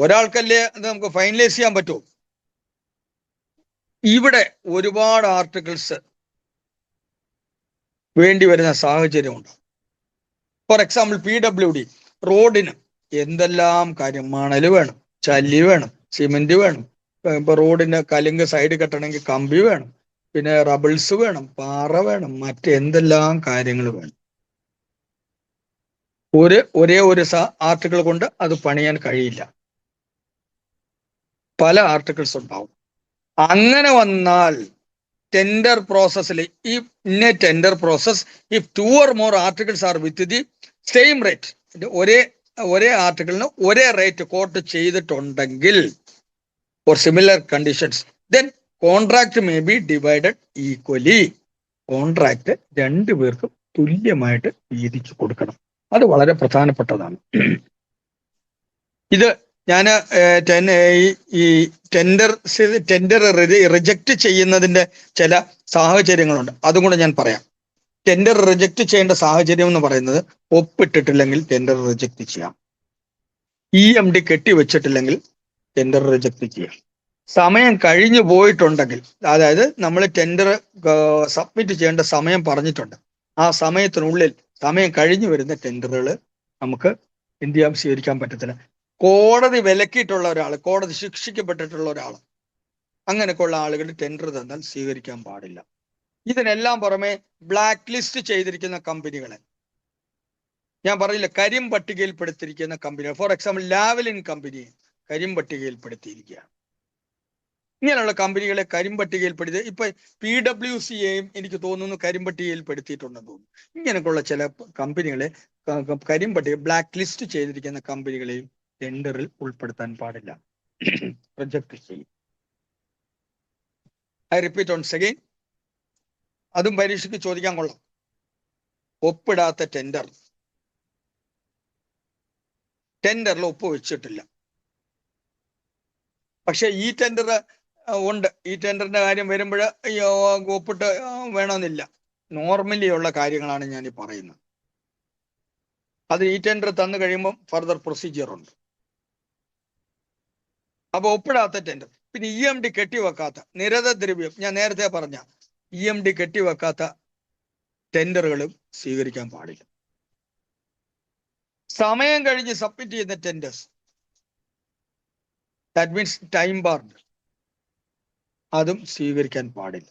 ഒരാൾക്കല്ലേ അത് നമുക്ക് ഫൈനലൈസ് ചെയ്യാൻ പറ്റുമോ? ഇവിടെ ഒരുപാട് ആർട്ടിക്കിൾസ് വേണ്ടി വരുന്ന സാഹചര്യമുണ്ട്. ഫോർ എക്സാമ്പിൾ PWD റോഡിന് എന്തെല്ലാം കാര്യം, മണൽ വേണം, ചല്ലി വേണം, സിമെന്റ് വേണം, ഇപ്പൊ റോഡിന് കലുങ്ക് സൈഡ് കെട്ടണമെങ്കിൽ കമ്പി വേണം, പിന്നെ റബിൾസ് വേണം, പാറ വേണം, മറ്റെന്തെല്ലാം കാര്യങ്ങൾ വേണം. ഒരേ ഒരു ആർട്ടിക്കിൾ കൊണ്ട് അത് പണിയാൻ കഴിയില്ല. പല ആർട്ടിക്കിൾസ് ഉണ്ടാവും. അങ്ങനെ വന്നാൽ ടെൻഡർ പ്രോസസ്സിൽ in A tender process if 2 or more articles are with the same rate, ഒരേ ആർട്ടിക്കിളിന് ഒരേ റേറ്റ് കോട്ട് ചെയ്തിട്ടുണ്ടെങ്കിൽ for similar conditions then contract may be divided equally. Contract രണ്ടുപേർക്കും തുല്യമായിട്ട് വീതിച്ചു കൊടുക്കണം. അത് വളരെ പ്രധാനപ്പെട്ടതാണ്. ഇത് ഞാൻ ഈ ടെൻഡർ റിജക്റ്റ് ചെയ്യുന്നതിന്റെ ചില സാഹചര്യങ്ങളുണ്ട്, അതും കൂടെ ഞാൻ പറയാം. ടെൻഡർ റിജക്റ്റ് ചെയ്യേണ്ട സാഹചര്യം എന്ന് പറയുന്നത്, ഒപ്പിട്ടിട്ടില്ലെങ്കിൽ ടെൻഡർ റിജക്റ്റ് ചെയ്യാം, EMD കെട്ടിവെച്ചിട്ടില്ലെങ്കിൽ ടെൻഡർ റിജക്റ്റ് ചെയ്യാം, സമയം കഴിഞ്ഞു പോയിട്ടുണ്ടെങ്കിൽ, അതായത് നമ്മൾ ടെൻഡർ സബ്മിറ്റ് ചെയ്യേണ്ട സമയം പറഞ്ഞിട്ടുണ്ട്, ആ സമയത്തിനുള്ളിൽ സമയം കഴിഞ്ഞു വരുന്ന ടെൻഡറുകൾ നമുക്ക് എന്ത് ചെയ്യാൻ സ്വീകരിക്കാൻ പറ്റത്തില്ല. കോടതി വിലക്കിയിട്ടുള്ള ഒരാൾ, കോടതി ശിക്ഷിക്കപ്പെട്ടിട്ടുള്ള ഒരാൾ, അങ്ങനെയൊക്കെയുള്ള ആളുകൾ ടെൻഡർ തന്നാൽ സ്വീകരിക്കാൻ പാടില്ല. ഇതിനെല്ലാം പുറമെ ബ്ലാക്ക് ലിസ്റ്റ് ചെയ്തിരിക്കുന്ന കമ്പനികളെ, ഞാൻ പറയില്ല, കരിമ്പട്ടികയിൽപ്പെടുത്തിയിരിക്കുന്ന കമ്പനികൾ, ഫോർ എക്സാമ്പിൾ ലാവലിൻ കമ്പനി കരിമ്പട്ടികയിൽപ്പെടുത്തിയിരിക്കുകയാണ്. ഇങ്ങനെയുള്ള കമ്പനികളെ കരിമ്പട്ടികയിൽപ്പെടുത്തി, ഇപ്പൊ PWCയെയും എനിക്ക് തോന്നുന്നു കരിമ്പട്ടികയിൽപ്പെടുത്തിയിട്ടുണ്ടെന്ന് തോന്നുന്നു. ഇങ്ങനെയൊക്കെയുള്ള ചില കമ്പനികളെ കരിമ്പട്ടിക ബ്ലാക്ക് ലിസ്റ്റ് ചെയ്തിരിക്കുന്ന കമ്പനികളെയും ടെൻഡറിൽ ഉൾപ്പെടുത്താൻ പാടില്ല, റിജക്ട് ചെയ്യും. ഐ റിപ്പീറ്റ് ഓൺസ് അഗൈൻ, അതും പരീക്ഷയ്ക്ക് ചോദിക്കാൻ കൊള്ളാം. ഒപ്പിടാത്ത ടെൻഡറിൽ ഒപ്പ് വെച്ചിട്ടില്ല, പക്ഷെ ഈ ടെൻഡർ ഉണ്ട്, ഈ ടെൻഡറിന്റെ കാര്യം വരുമ്പോൾ ഒപ്പിട്ട് വേണമെന്നില്ല. നോർമലി ഉള്ള കാര്യങ്ങളാണ് ഞാൻ ഈ പറയുന്നത്. അത് ഈ ടെൻഡർ തന്നു കഴിയുമ്പോൾ ഫർദർ പ്രൊസീജിയർ ഉണ്ട്. അപ്പൊ ഒപ്പിടാത്ത ടെൻഡർ, പിന്നെ EMD കെട്ടിവെക്കാത്ത നിരതദ്രവ്യം, ഞാൻ നേരത്തെ പറഞ്ഞ EMD കെട്ടിവെക്കാത്ത ടെൻഡറുകളും സ്വീകരിക്കാൻ പാടില്ല. സമയം കഴിഞ്ഞ് സബ്മിറ്റ് ചെയ്യുന്ന tenders, that means time Bard, അതും സ്വീകരിക്കാൻ പാടില്ല.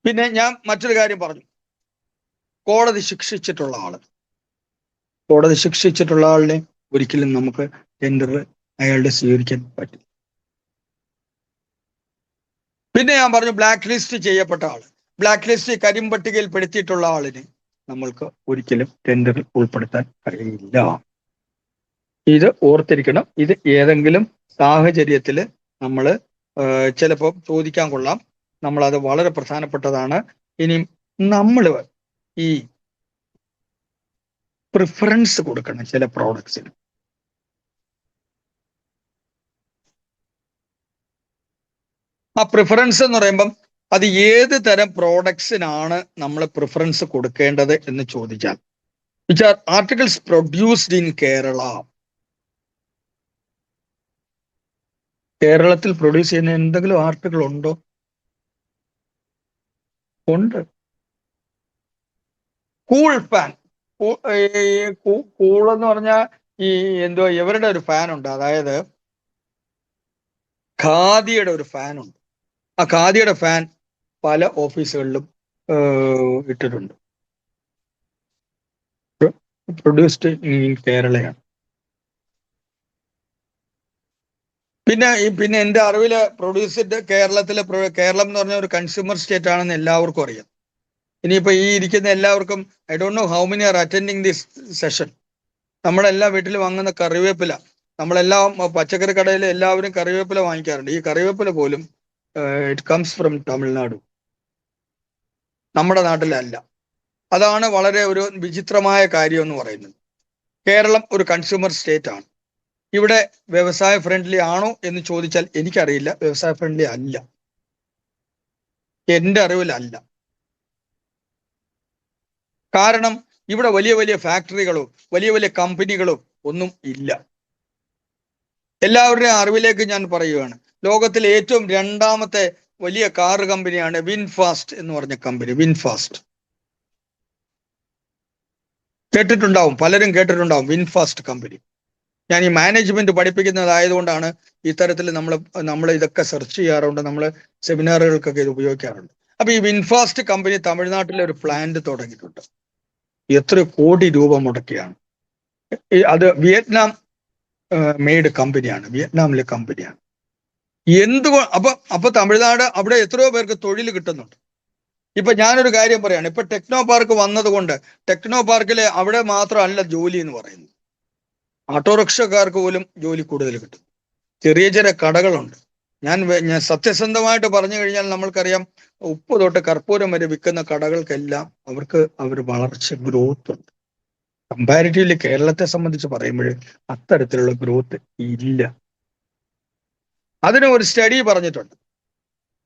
പിന്നെ ഞാൻ മറ്റൊരു കാര്യം പറഞ്ഞു, കോടതി ശിക്ഷിച്ചിട്ടുള്ള ആളിനെ ഒരിക്കലും നമുക്ക് ടെൻഡർ അയാളുടെ സ്വീകരിക്കാൻ പറ്റില്ല. പിന്നെ ഞാൻ പറഞ്ഞു ബ്ലാക്ക് ലിസ്റ്റ് ചെയ്യപ്പെട്ട ആള്, ബ്ലാക്ക് ലിസ്റ്റ് കരിമ്പട്ടികയിൽപ്പെടുത്തിയിട്ടുള്ള ആളിനെ നമ്മൾക്ക് ഒരിക്കലും ടെൻഡറിൽ ഉൾപ്പെടുത്താൻ കഴിയില്ല. ഇത് ഓർത്തിരിക്കണം. ഇത് ഏതെങ്കിലും സാഹചര്യത്തിൽ നമ്മൾ ചിലപ്പോൾ ചോദിക്കാൻ കൊള്ളാം. നമ്മളത് വളരെ പ്രധാനപ്പെട്ടതാണ്. ഇനി നമ്മൾ ഈ പ്രിഫറൻസ് കൊടുക്കണം ചില പ്രോഡക്ട്സിന്. ആ പ്രിഫറൻസ് എന്ന് പറയുമ്പം അത് ഏത് തരം പ്രോഡക്ട്സിനാണ് നമ്മൾ പ്രിഫറൻസ് കൊടുക്കേണ്ടത് എന്ന് ചോദിച്ചാൽ, which are articles produced in Kerala. കേരളത്തിൽ പ്രൊഡ്യൂസ് ചെയ്യുന്ന എന്തെങ്കിലും ആർട്ടിക്കിൾ ഉണ്ടോ? ഉണ്ട്. കൂൾ ഫാൻ, കൂൾ എന്ന് പറഞ്ഞാൽ ഈ എന്തോ ഇവരുടെ ഒരു ഫാൻ ഉണ്ട്, അതായത് ഖാദിയുടെ ഒരു ഫാൻ ഉണ്ട്. ആ ഖാദിയുടെ ഫാൻ പല ഓഫീസുകളിലും ഇട്ടിട്ടുണ്ട്. പ്രൊഡ്യൂസ്ഡ് ഇൻ കേരളയാണ്. പിന്നെ എൻ്റെ അറിവില് പ്രൊഡ്യൂസ്ഡ് കേരളം എന്ന് പറഞ്ഞ ഒരു കൺസ്യൂമർ സ്റ്റേറ്റ് ആണെന്ന് എല്ലാവർക്കും അറിയാം. ഇനിയിപ്പോ ഈ ഇരിക്കുന്ന എല്ലാവർക്കും, I don't know how many R attending this session. നമ്മളെല്ലാ വീട്ടിലും വാങ്ങുന്ന കറിവേപ്പില, നമ്മളെല്ലാം പച്ചക്കറി കടയിൽ എല്ലാവരും കറിവേപ്പില വാങ്ങിക്കാറുണ്ട്. ഈ കറിവേപ്പില പോലും ഇറ്റ് കംസ് ഫ്രം തമിഴ്നാട്, നമ്മുടെ നാട്ടിലല്ല. അതാണ് വളരെ ഒരു വിചിത്രമായ കാര്യം എന്ന് പറയുന്നത്. കേരളം ഒരു കൺസ്യൂമർ സ്റ്റേറ്റ് ആണ്. ഇവിടെ വ്യവസായ ഫ്രണ്ട്ലി ആണോ എന്ന് ചോദിച്ചാൽ എനിക്കറിയില്ല. വ്യവസായ ഫ്രണ്ട്ലി അല്ല, എൻ്റെ അറിവിലല്ല. കാരണം ഇവിടെ വലിയ വലിയ ഫാക്ടറികളോ വലിയ വലിയ കമ്പനികളോ ഒന്നും ഇല്ല. എല്ലാവരുടെയും അറിവിലേക്ക് ഞാൻ പറയുകയാണ്, ലോകത്തിലെ ഏറ്റവും രണ്ടാമത്തെ വലിയ കാർ കമ്പനിയാണ് വിൻഫാസ്റ്റ് എന്ന് പറഞ്ഞ കമ്പനി. വിൻഫാസ്റ്റ് കേട്ടിട്ടുണ്ടാവും, പലരും കേട്ടിട്ടുണ്ടാവും വിൻഫാസ്റ്റ് കമ്പനി. ഞാൻ ഈ മാനേജ്മെന്റ് പഠിപ്പിക്കുന്നതായതുകൊണ്ടാണ് ഇത്തരത്തിൽ നമ്മൾ ഇതൊക്കെ സെർച്ച് ചെയ്യാറുണ്ട്, നമ്മൾ സെമിനാറുകൾക്കൊക്കെ ഇത് ഉപയോഗിക്കാറുണ്ട്. അപ്പൊ ഈ വിൻഫാസ്റ്റ് കമ്പനി തമിഴ്നാട്ടിലെ ഒരു പ്ലാന്റ് തുടങ്ങിയിട്ടുണ്ട്. എത്ര കോടി രൂപ മുടക്കിയാണ്. അത് വിയറ്റ്നാം മെയ്ഡ് കമ്പനിയാണ്, വിയറ്റ്നാമിലെ കമ്പനിയാണ്. അപ്പൊ തമിഴ്നാട് അവിടെ എത്രയോ പേർക്ക് തൊഴിൽ കിട്ടുന്നുണ്ട്. ഇപ്പൊ ഞാനൊരു കാര്യം പറയാണ്, ഇപ്പൊ ടെക്നോ പാർക്ക് വന്നതുകൊണ്ട് ടെക്നോ പാർക്കിലെ അവിടെ മാത്രമല്ല ജോലി എന്ന് പറയുന്നത്, ഓട്ടോറിക്ഷക്കാർക്ക് പോലും ജോലി കൂടുതൽ കിട്ടും. ചെറിയ ചെറിയ കടകളുണ്ട്. ഞാൻ സത്യസന്ധമായിട്ട് പറഞ്ഞു കഴിഞ്ഞാൽ നമ്മൾക്കറിയാം, ഉപ്പ് തൊട്ട് കർപ്പൂരം വരെ വിൽക്കുന്ന കടകൾക്കെല്ലാം അവർ വളർച്ച ഗ്രോത്ത് ഉണ്ട്. കമ്പാരിറ്റീവ്ലി കേരളത്തെ സംബന്ധിച്ച് പറയുമ്പോൾ അത്തരത്തിലുള്ള ഗ്രോത്ത് ഇല്ല. അതിന് ഒരു സ്റ്റഡി പറഞ്ഞിട്ടുണ്ട്.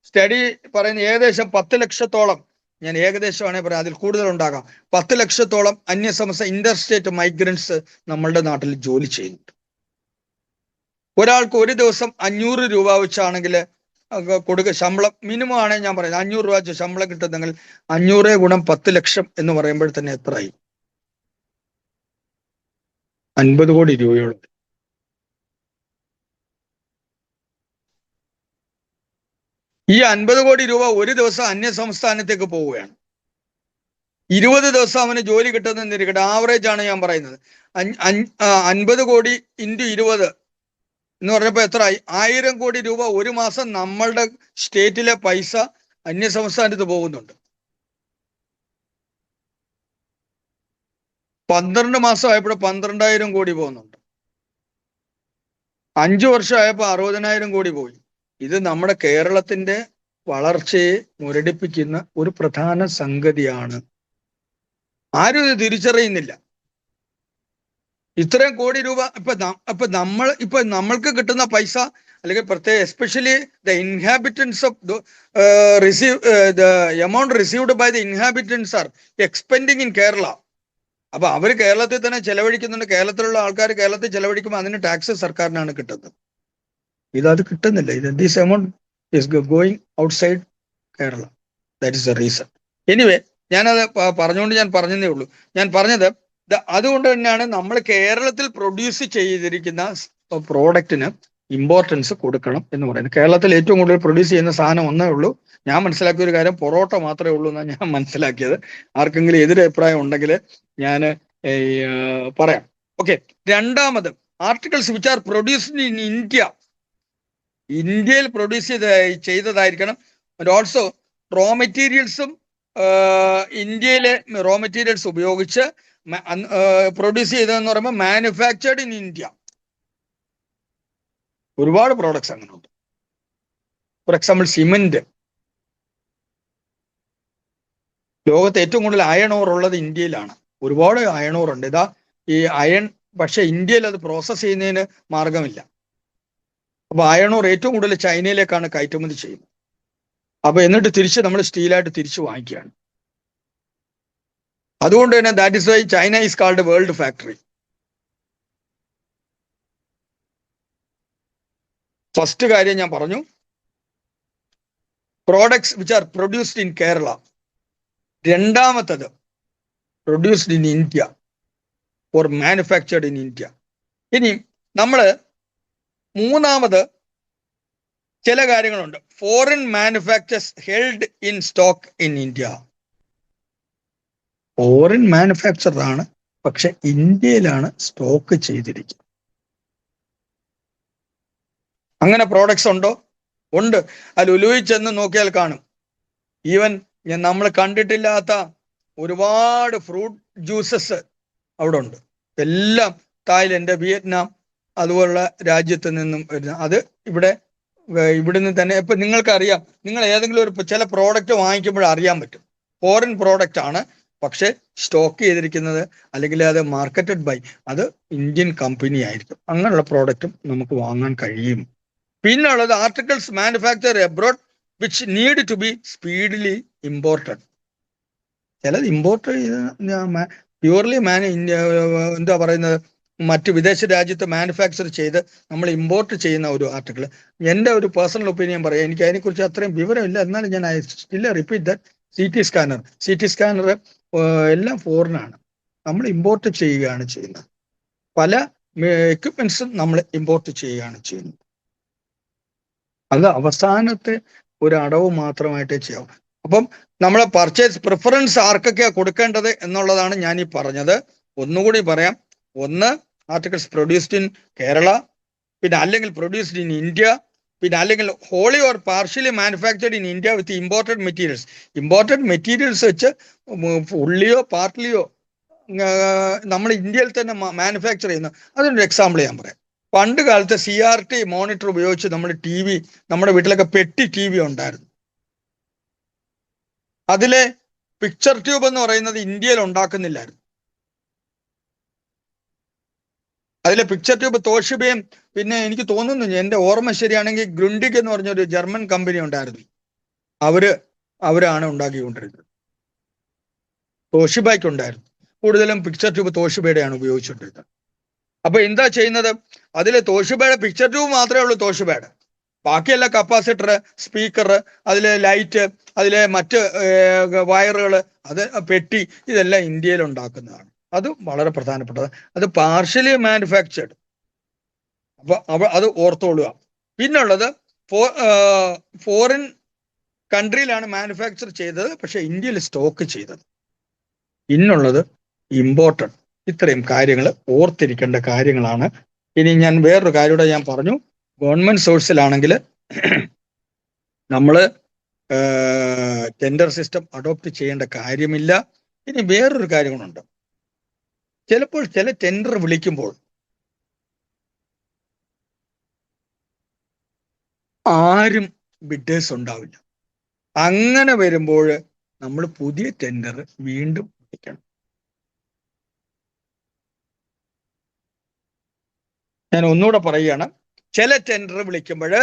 സ്റ്റഡി പറയുന്ന ഏകദേശം 10 ലക്ഷത്തോളം, ഞാൻ ഏകദേശമാണെങ്കിൽ പറയാം, അതിൽ കൂടുതൽ ഉണ്ടാകാം, 10 ലക്ഷത്തോളം അന്യസംസ്ഥാന ഇന്റർസ്റ്റേറ്റ് മൈഗ്രൻസ് നമ്മളുടെ നാട്ടിൽ ജോലി ചെയ്യുന്നുണ്ട്. ഒരാൾക്ക് ഒരു ദിവസം 500 രൂപ വെച്ചാണെങ്കിൽ ശമ്പളം മിനിമം ആണെങ്കിൽ ഞാൻ പറയുന്നത് 500 രൂപ വെച്ച് ശമ്പളം കിട്ടുന്നെങ്കിൽ 500 ഗുണം 10 ലക്ഷം എന്ന് പറയുമ്പോൾ തന്നെ എത്രയായി? 50 കോടി രൂപയോളം. ഈ 50 കോടി രൂപ ഒരു ദിവസം അന്യ സംസ്ഥാനത്തേക്ക് പോവുകയാണ്. 20 ദിവസം അവന് ജോലി കിട്ടുന്നിരിക്കട്ടെ, ആവറേജ് ആണ് ഞാൻ പറയുന്നത്. 50 കോടി ഇൻറ്റു 20 എന്ന് പറഞ്ഞപ്പോൾ എത്രയായി? 1000 കോടി രൂപ ഒരു മാസം നമ്മളുടെ സ്റ്റേറ്റിലെ പൈസ അന്യ സംസ്ഥാനത്ത് പോകുന്നുണ്ട്. 12 മാസമായപ്പോൾ 12,000 കോടി പോകുന്നുണ്ട്. 5 വർഷമായപ്പോൾ 60,000 കോടി പോയി. ഇത് നമ്മുടെ കേരളത്തിന്റെ വളർച്ചയെ മുരടിപ്പിക്കുന്ന ഒരു പ്രധാന സംഗതിയാണ്. ആരും ഇത് തിരിച്ചറിയുന്നില്ല. ഇത്രയും കോടി രൂപ ഇപ്പൊ നമ്മൾക്ക് കിട്ടുന്ന പൈസ, അല്ലെങ്കിൽ പ്രത്യേക especially the inhabitants of the amount received by the inhabitants are expending in Kerala. അപ്പൊ അവർ കേരളത്തിൽ തന്നെ ചെലവഴിക്കുന്നുണ്ട്. കേരളത്തിലുള്ള ആൾക്കാർ കേരളത്തിൽ ചെലവഴിക്കുമ്പോൾ അതിന് ടാക്സ് സർക്കാരിനാണ് കിട്ടുന്നത്. അത് കിട്ടുന്നില്ല. This amount is going outside Kerala. That is the reason. Anyway, ഞാനത് പറഞ്ഞുകൊണ്ട് ഞാൻ പറഞ്ഞതേ ഉള്ളൂ. ഞാൻ പറഞ്ഞത് അതുകൊണ്ട് തന്നെയാണ് നമ്മൾ കേരളത്തിൽ പ്രൊഡ്യൂസ് ചെയ്തിരിക്കുന്ന പ്രോഡക്റ്റിന് ഇമ്പോർട്ടൻസ് കൊടുക്കണം എന്ന് പറയുന്നത്. കേരളത്തിൽ ഏറ്റവും കൂടുതൽ പ്രൊഡ്യൂസ് ചെയ്യുന്ന സാധനം ഒന്നേ ഉള്ളൂ. ഞാൻ മനസ്സിലാക്കിയ ഒരു കാര്യം, പൊറോട്ട മാത്രമേ ഉള്ളൂ എന്നാണ് ഞാൻ മനസ്സിലാക്കിയത്. ആർക്കെങ്കിലും എതിരഭിപ്രായം ഉണ്ടെങ്കിൽ ഞാൻ പറയാം. ഓക്കെ. രണ്ടാമത്, articles which are produced in India, ഇന്ത്യയിൽ പ്രൊഡ്യൂസ് ചെയ്തതായിരിക്കണം. ആൻഡ് ഓൾസോ റോ മെറ്റീരിയൽസും ഇന്ത്യയിലെ റോ മെറ്റീരിയൽസ് ഉപയോഗിച്ച് പ്രൊഡ്യൂസ് ചെയ്തതെന്ന് പറയുമ്പോൾ മാനുഫാക്ചർഡ് ഇൻ ഇന്ത്യ. ഒരുപാട് പ്രോഡക്ട്സ് അങ്ങനെ ഉണ്ട്. For example cement. ലോകത്ത് ഏറ്റവും കൂടുതൽ അയൺ ഓർ ഉള്ളത് ഇന്ത്യയിലാണ്. ഒരുപാട് അയൺ ഓർ ഉണ്ട്. ഈ അയൺ, പക്ഷെ ഇന്ത്യയിൽ അത് പ്രോസസ് ചെയ്യുന്നതിന് മാർഗമില്ല. അപ്പൊ അയൺ ഓർ ഏറ്റവും കൂടുതൽ ചൈനയിലേക്കാണ് കയറ്റുമതി ചെയ്യുന്നത്. അപ്പൊ എന്നിട്ട് തിരിച്ച് നമ്മൾ സ്റ്റീലായിട്ട് തിരിച്ചു വാങ്ങിക്കുകയാണ്. അതുകൊണ്ട് തന്നെ that is why China is called world factory. First കാര്യം ഞാൻ പറഞ്ഞു, products which are produced in Kerala. രണ്ടാമത്തത്, produced in India or manufactured in India. ഇനി നമ്മള് മൂന്നാമത് ചില കാര്യങ്ങളുണ്ട്. Foreign manufacturers held in stock in India. Foreign manufacturer ആണ്, പക്ഷെ ഇന്ത്യയിലാണ് സ്റ്റോക്ക് ചെയ്തിരിക്കുന്നത്. അങ്ങനെ പ്രോഡക്ട്സ് ഉണ്ടോ? ഉണ്ട്. അതിൽ ലുലുവിൽ ചെന്ന് നോക്കിയാൽ കാണും. ഈവൻ നമ്മൾ കണ്ടിട്ടില്ലാത്ത ഒരുപാട് ഫ്രൂട്ട് ജ്യൂസസ് അവിടെ ഉണ്ട്. എല്ലാം തായ്ലൻഡ്, വിയറ്റ്നാം അതുപോലുള്ള രാജ്യത്ത് നിന്നും വരുന്ന. അത് ഇവിടുന്ന് തന്നെ. ഇപ്പൊ നിങ്ങൾക്കറിയാം, നിങ്ങൾ ഏതെങ്കിലും ഒരു ചില പ്രോഡക്റ്റ് വാങ്ങിക്കുമ്പോൾ അറിയാൻ പറ്റും ഫോറിൻ പ്രോഡക്റ്റ് ആണ്, പക്ഷെ സ്റ്റോക്ക് ചെയ്തിരിക്കുന്നത് അല്ലെങ്കിൽ അത് മാർക്കറ്റഡ് ബൈ അത് ഇന്ത്യൻ കമ്പനി ആയിരിക്കും. അങ്ങനെയുള്ള പ്രോഡക്റ്റും നമുക്ക് വാങ്ങാൻ കഴിയും. പിന്നെ ഉള്ളത് articles manufacture abroad which need to be speedily imported. ചിലത് ഇമ്പോർട്ട് ചെയ്ത് പ്യൂർലി എന്താ പറയുന്നത്, മറ്റ് വിദേശ രാജ്യത്ത് മാനുഫാക്ചർ ചെയ്ത് നമ്മൾ ഇമ്പോർട്ട് ചെയ്യുന്ന ഒരു ആർട്ടിക്കിൾ. എൻ്റെ ഒരു പേഴ്സണൽ ഒപ്പീനിയൻ പറയാം, എനിക്ക് അതിനെക്കുറിച്ച് അത്രയും വിവരമില്ല, എന്നാലും ഞാൻ still repeat that C T scanner എല്ലാം ഫോറിനാണ്, നമ്മൾ ഇമ്പോർട്ട് ചെയ്യുകയാണ് ചെയ്യുന്നത്. പല എക്യുപ്മെന്റ്സും നമ്മൾ ഇമ്പോർട്ട് ചെയ്യുകയാണ് ചെയ്യുന്നത്. അത് അവസാനത്തെ ഒരു അടവ് മാത്രമായിട്ടേ ചെയ്യാവൂ. അപ്പം നമ്മളെ പർച്ചേസ് പ്രിഫറൻസ് ആർക്കൊക്കെയാണ് കൊടുക്കേണ്ടത് എന്നുള്ളതാണ് ഞാൻ ഈ പറഞ്ഞത്. ഒന്നുകൂടി പറയാം. ഒന്ന്, ആർട്ടിക്കിൾസ് പ്രൊഡ്യൂസ്ഡ് ഇൻ കേരള, പിന്നെ അല്ലെങ്കിൽ പ്രൊഡ്യൂസ്ഡ് ഇൻ ഇന്ത്യ, പിന്നെ അല്ലെങ്കിൽ holy or partially manufactured in India with imported materials. Imported materials വെച്ച് ഫുള്ളിയോ പാർട്ട്ലിയോ നമ്മൾ ഇന്ത്യയിൽ തന്നെ മാനുഫാക്ചർ ചെയ്യുന്ന, അതിനൊരു എക്സാമ്പിൾ ഞാൻ പറയാം. പണ്ട് കാലത്ത് CRT മോണിറ്റർ ഉപയോഗിച്ച് നമ്മൾ TV, നമ്മുടെ വീട്ടിലൊക്കെ പെട്ടി TV ഉണ്ടായിരുന്നു. അതിലെ പിക്ചർ ട്യൂബ് എന്ന് പറയുന്നത് ഇന്ത്യയിൽ ഉണ്ടാക്കുന്നില്ലായിരുന്നു. അതിലെ പിക്ചർ ട്യൂബ് തോഷിബയും, പിന്നെ എനിക്ക് തോന്നുന്നു, എൻ്റെ ഓർമ്മ ശരിയാണെങ്കിൽ ഗ്രുണ്ടിക് എന്ന് പറഞ്ഞൊരു ജർമ്മൻ കമ്പനി ഉണ്ടായിരുന്നു, അവരാണ് ഉണ്ടാക്കിക്കൊണ്ടിരുന്നത്. തോഷിബയ്ക്ക് ഉണ്ടായിരുന്നു. കൂടുതലും പിക്ചർ ട്യൂബ് തോഷിബയുടെയാണ് ഉപയോഗിച്ചുകൊണ്ടിരുന്നത്. അപ്പൊ എന്താ ചെയ്യുന്നത്, അതിലെ തോഷിബയുടെ പിക്ചർ ട്യൂബ് മാത്രമേ ഉള്ളൂ തോഷിബയുടെ. ബാക്കിയെല്ലാം കപ്പാസിറ്റർ, സ്പീക്കർ, അതിലെ ലൈറ്റ്, അതിലെ മറ്റ് വയറുകൾ, അത് പെട്ടി, ഇതെല്ലാം ഇന്ത്യയിൽ ഉണ്ടാക്കുന്നതാണ്. അത് വളരെ പ്രധാനപ്പെട്ടത്. അത് പാർഷ്യലി മാനുഫാക്ചർഡ്. അപ്പൊ അത് ഓർത്തോളുക. പിന്നുള്ളത് ഫോറിൻ കൺട്രിയിലാണ് മാനുഫാക്ചർ ചെയ്തത്, പക്ഷെ ഇന്ത്യയിൽ സ്റ്റോക്ക് ചെയ്തത്. പിന്നുള്ളത് ഇമ്പോർട്ടഡ്. ഇത്രയും കാര്യങ്ങൾ ഓർത്തിരിക്കേണ്ട കാര്യങ്ങളാണ്. ഇനി ഞാൻ വേറൊരു കാര്യം കൂടെ ഞാൻ പറഞ്ഞു. ഗവൺമെന്റ് സോഴ്സിലാണെങ്കിൽ നമ്മൾ ടെൻഡർ സിസ്റ്റം അഡോപ്റ്റ് ചെയ്യേണ്ട കാര്യമില്ല. ഇനി വേറൊരു കാര്യങ്ങളുണ്ട്. ചിലപ്പോൾ ചില ടെൻഡർ വിളിക്കുമ്പോൾ ആരും ബിഡേഴ്സ് ഉണ്ടാവില്ല. അങ്ങനെ വരുമ്പോൾ നമ്മൾ പുതിയ ടെൻഡർ വീണ്ടും വിളിക്കണം. ഞാൻ ഒന്നുകൂടെ പറയുകയാണ്, ചില ടെൻഡർ വിളിക്കുമ്പോൾ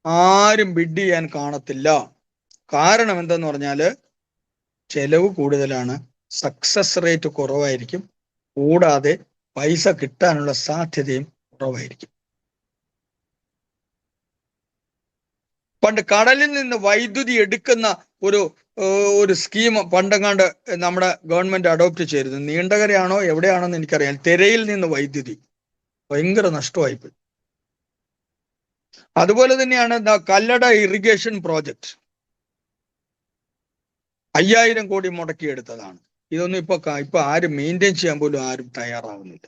ആരും ബിഡ് ചെയ്യാൻ കാണത്തില്ല. കാരണം എന്തെന്ന് പറഞ്ഞാൽ ചെലവ് കൂടുതലാണ്, സക്സസ് റേറ്റ് കുറവായിരിക്കും, കൂടാതെ പൈസ കിട്ടാനുള്ള സാധ്യതയും കുറവായിരിക്കും. പണ്ട് കടലിൽ നിന്ന് വൈദ്യുതി എടുക്കുന്ന ഒരു സ്കീം പണ്ടെങ്ങാണ്ട് നമ്മുടെ ഗവൺമെന്റ് അഡോപ്റ്റ് ചെയ്തിരുന്നു. നീണ്ടകരയാണോ എവിടെയാണോന്ന് എനിക്കറിയാം. തിരയിൽ നിന്ന് വൈദ്യുതി, ഭയങ്കര നഷ്ടമായിപ്പോയി. അതുപോലെ തന്നെയാണ് കല്ലട ഇറിഗേഷൻ പ്രോജക്റ്റ്, 5000 കോടി മുടക്കിയെടുത്തതാണ്. ഇതൊന്നും ഇപ്പൊ ആരും മെയിൻറ്റെയിൻ ചെയ്യാൻ പോലും ആരും തയ്യാറാവുന്നില്ല.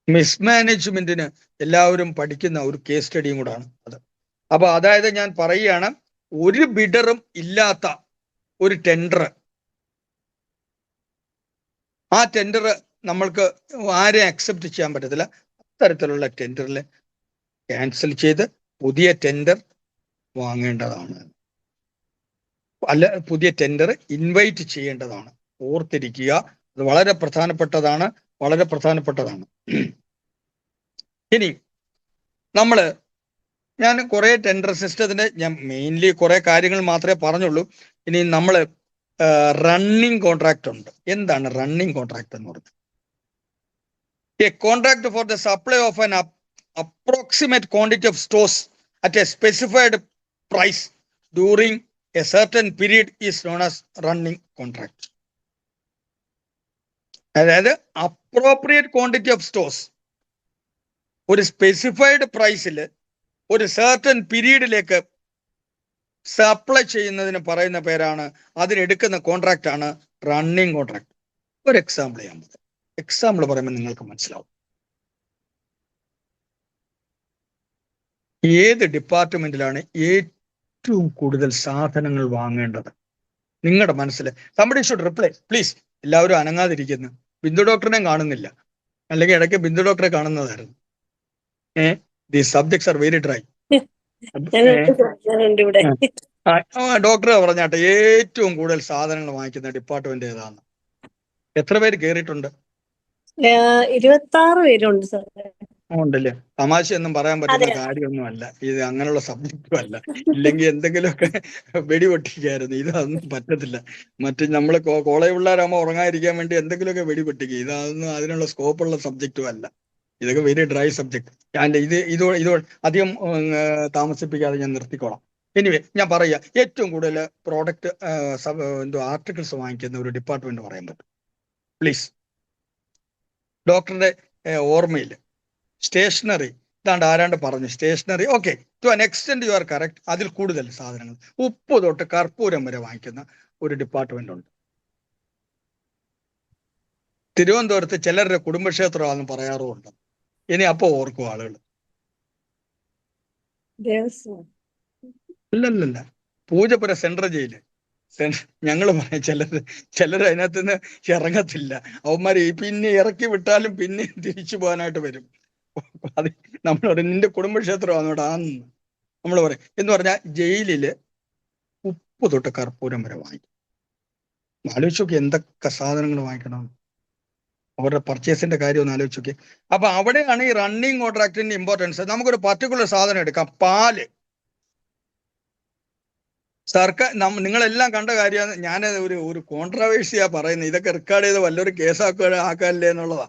മിസ്മാനേജ്മെന്റിന് എല്ലാവരും പഠിക്കുന്ന ഒരു കേസ് സ്റ്റഡിയും കൂടാണ് അത്. അപ്പൊ അതായത് ഞാൻ പറയുകയാണ്, ഒരു ബിഡറും ഇല്ലാത്ത ഒരു ടെൻഡർ, ആ ടെൻഡർ നമ്മൾക്ക് ആരെയും അക്സെപ്റ്റ് ചെയ്യാൻ പറ്റത്തില്ല. അത്തരത്തിലുള്ള ടെൻഡറിൽ ക്യാൻസൽ ചെയ്ത് പുതിയ ടെൻഡർ വാങ്ങേണ്ടതാണ്. അല്ല, പുതിയ ടെൻഡർ ഇൻവൈറ്റ് ചെയ്യേണ്ടതാണ്. ഓർത്തിരിക്കുക, അത് വളരെ പ്രധാനപ്പെട്ടതാണ്, വളരെ പ്രധാനപ്പെട്ടതാണ്. ഇനി ഞാൻ കുറെ ടെൻഡർ സിസ്റ്റത്തിന്റെ ഞാൻ മെയിൻലി കുറെ കാര്യങ്ങൾ മാത്രമേ പറഞ്ഞുള്ളൂ. ഇനി നമ്മൾ റണ്ണിങ് കോൺട്രാക്ട് ഉണ്ട്. എന്താണ് റണ്ണിങ് കോൺട്രാക്ട് എന്ന് പറയുന്നത്? A contract for the supply of an approximate quantity of stores at a specified price during a certain period is known as running contract. അതായത് അപ്രോപ്രിയേറ്റ് ക്വാണ്ടിറ്റി ഓഫ് സ്റ്റോഴ്സ് ഒരു സ്പെസിഫൈഡ് പ്രൈസിൽ ഒരു സർട്ടൻ പീരീഡിലേക്ക് സപ്ലൈ ചെയ്യുന്നതിന് പറയുന്ന പേരാണ്, അതിനെടുക്കുന്ന കോൺട്രാക്ട് ആണ് റണ്ണിങ് കോൺട്രാക്ട്. ഒരു എക്സാമ്പിൾ ചെയ്യാൻ പറ്റും. എക്സാമ്പിൾ പറയുമ്പോൾ നിങ്ങൾക്ക് മനസ്സിലാവും. ഏത് ഡിപ്പാർട്ട്മെന്റിലാണ് ഏറ്റവും കൂടുതൽ സാധനങ്ങൾ വാങ്ങേണ്ടത്? നിങ്ങളുടെ മനസ്സിൽ somebody should reply പ്ലീസ്. എല്ലാവരും അനങ്ങാതിരിക്കുന്നു. ബിന്ദു ഡോക്ടറിനെ കാണുന്നില്ല, അല്ലെങ്കിൽ ഇടയ്ക്ക് ബിന്ദു ഡോക്ടറെ കാണുന്നതായിരുന്നു. The subjects are very dry. Doctor പറഞ്ഞാട്ടെ, ഏറ്റവും കൂടുതൽ സാധനങ്ങൾ വാങ്ങിക്കുന്ന ഡിപ്പാർട്ട്മെന്റ് ഏതാണ്? എത്ര പേര് കയറിയിട്ടുണ്ട്? 26 പേരുണ്ട് സാർ. ഉണ്ടല്ലേ. തമാശയൊന്നും പറയാൻ പറ്റുന്ന അതെ. കാര്യമൊന്നുമല്ല ഇത്, അങ്ങനെയുള്ള സബ്ജക്റ്റും അല്ല. ഇല്ലെങ്കിൽ എന്തെങ്കിലുമൊക്കെ വെടിപൊട്ടിക്കായിരുന്നു. ഇതൊന്നും പറ്റത്തില്ല. മറ്റു നമ്മള് കോളേജ് പിള്ളേരാകുമ്പോൾ ഉറങ്ങാതിരിക്കാൻ വേണ്ടി എന്തെങ്കിലുമൊക്കെ വെടിപൊട്ടിക്കുക. ഇതൊന്നും അതിനുള്ള സ്കോപ്പുള്ള സബ്ജക്റ്റും അല്ല. ഇതൊക്കെ വെരി ഡ്രൈ സബ്ജക്ട്. ഞാൻ ഇത് അധികം താമസിപ്പിക്കാതെ ഞാൻ നിർത്തിക്കോളാം. എനിവേ ഞാൻ പറയാ, ഏറ്റവും കൂടുതൽ പ്രോഡക്റ്റ് ആർട്ടിക്കിൾസ് വാങ്ങിക്കുന്ന ഒരു ഡിപ്പാർട്ട്മെന്റ് പറയാൻ പറ്റും. പ്ലീസ്, ഡോക്ടറുടെ ഓർമ്മയിൽ സ്റ്റേഷനറി, ഇതാണ്ട് ആരാണ്ട് പറഞ്ഞു stationery. Okay, to an extent you are correct. അതിൽ കൂടുതൽ സാധനങ്ങൾ, ഉപ്പ് തൊട്ട് കർപ്പൂരം വരെ വാങ്ങിക്കുന്ന ഒരു ഡിപ്പാർട്ട്മെന്റ് ഉണ്ട്. തിരുവനന്തപുരത്ത് ചിലരുടെ കുടുംബക്ഷേത്രമാണെന്ന് പറയാറുമുണ്ട്. ഇനി അപ്പോ ഓർക്കും ആളുകൾ. അല്ലല്ലല്ല, പൂജപ്പുര സെൻട്രൽ ജയില്. ഞങ്ങൾ പറയാം, ചിലർ അതിനകത്ത് നിന്ന് ഇറങ്ങത്തില്ല. അവന്മാർ പിന്നെ ഇറക്കി വിട്ടാലും പിന്നെ തിരിച്ചു പോകാനായിട്ട് വരും. അത് നമ്മൾ പറയും നിന്റെ കുടുംബക്ഷേത്രമാണോടാന്ന് നമ്മൾ പറയും. എന്ന് പറഞ്ഞാൽ ജയിലില് ഉപ്പ് തൊട്ട് കർപ്പൂരം വരെ വാങ്ങിക്കും. ആലോചിച്ച് നോക്കി എന്തൊക്കെ സാധനങ്ങൾ വാങ്ങിക്കണം. അവരുടെ പർച്ചേസിന്റെ കാര്യം ഒന്ന് ആലോചിച്ച് നോക്കി. അപ്പൊ അവിടെയാണ് ഈ റണ്ണിങ് കോൺട്രാക്ടിന്റെ ഇമ്പോർട്ടൻസ്. നമുക്കൊരു പർട്ടിക്കുലർ സാധനം എടുക്കാം, പാല്. സർക്കാർ നിങ്ങളെല്ലാം കണ്ട കാര്യമാണ്. ഞാൻ ഒരു കോൺട്രവേഴ്സിയാ പറയുന്നത്. ഇതൊക്കെ റെക്കോർഡ് ചെയ്ത് വല്ലൊരു ആക്കാല്ലേ എന്നുള്ളതാ.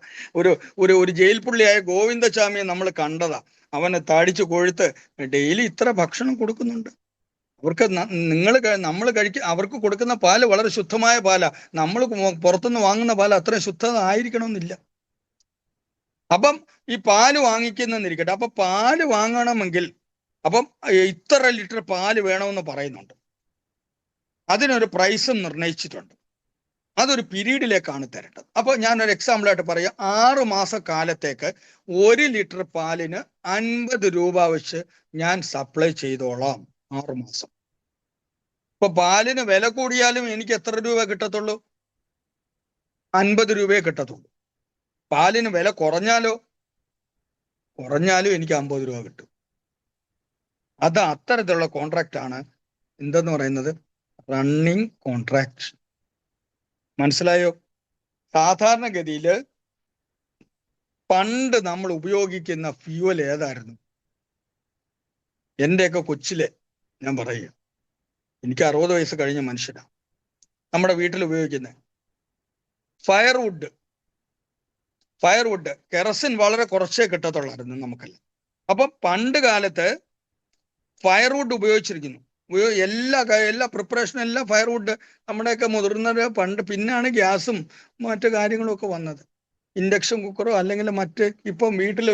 ഒരു ജയിൽ പുള്ളിയായ ഗോവിന്ദസ്വാമിയെ നമ്മൾ കണ്ടതാ. അവന് തടിച്ചു കൊഴുത്ത് ഡെയിലി ഇത്ര ഭക്ഷണം കൊടുക്കുന്നുണ്ട്. അവർക്ക് നമ്മൾ അവർക്ക് കൊടുക്കുന്ന പാല് വളരെ ശുദ്ധമായ പാലാ. നമ്മൾ പുറത്തുനിന്ന് വാങ്ങുന്ന പാല് അത്ര ശുദ്ധത ആയിരിക്കണമെന്നില്ല. അപ്പം ഈ പാല് വാങ്ങിക്കുന്നിരിക്കട്ടെ. അപ്പൊ പാല് വാങ്ങണമെങ്കിൽ അപ്പം ഇത്ര ലിറ്റർ പാല് വേണമെന്ന് പറയുന്നുണ്ട്. അതിനൊരു പ്രൈസും നിർണയിച്ചിട്ടുണ്ട്. അതൊരു പീരീഡിലേക്കാണ് തരേണ്ടത്. അപ്പോൾ ഞാനൊരു എക്സാമ്പിളായിട്ട് പറയാം. 6 മാസക്കാലത്തേക്ക് 1 ലിറ്റർ പാലിന് 50 രൂപ വെച്ച് ഞാൻ സപ്ലൈ ചെയ്തോളാം 6 മാസം. ഇപ്പൊ പാലിന് വില കൂടിയാലും എനിക്ക് എത്ര രൂപ കിട്ടത്തുള്ളൂ? 50 രൂപയെ കിട്ടത്തുള്ളൂ. പാലിന് വില കുറഞ്ഞാലും എനിക്ക് 50 രൂപ കിട്ടും. അത് അത്തരത്തിലുള്ള കോൺട്രാക്റ്റ് ആണ് എന്തെന്ന് പറയുന്നത്, റണ്ണിങ് കോൺട്രാക്ട്. മനസ്സിലായോ? സാധാരണഗതിയിൽ പണ്ട് നമ്മൾ ഉപയോഗിക്കുന്ന ഫ്യൂവൽ ഏതായിരുന്നു? എന്റെയൊക്കെ കൊച്ചിലെ ഞാൻ പറയുക, എനിക്ക് 60 വയസ്സ് കഴിഞ്ഞ മനുഷ്യനാണ്. നമ്മുടെ വീട്ടിൽ ഉപയോഗിക്കുന്നത് ഫയർവുഡ് കെറസിൻ വളരെ കുറച്ചേ കിട്ടത്തുള്ളായിരുന്നു നമുക്കല്ല. അപ്പം പണ്ട് കാലത്ത് ഫയർവുഡ് ഉപയോഗിച്ചിരിക്കുന്നു. എല്ലാ പ്രിപ്പറേഷനും എല്ലാം ഫയർവുഡ്. നമ്മുടെയൊക്കെ മുതിർന്നത് പണ്ട്, പിന്നാണ് ഗ്യാസും മറ്റു കാര്യങ്ങളും ഒക്കെ വന്നത്. ഇൻഡക്ഷൻ കുക്കറോ അല്ലെങ്കിൽ ഇപ്പം വീട്ടിൽ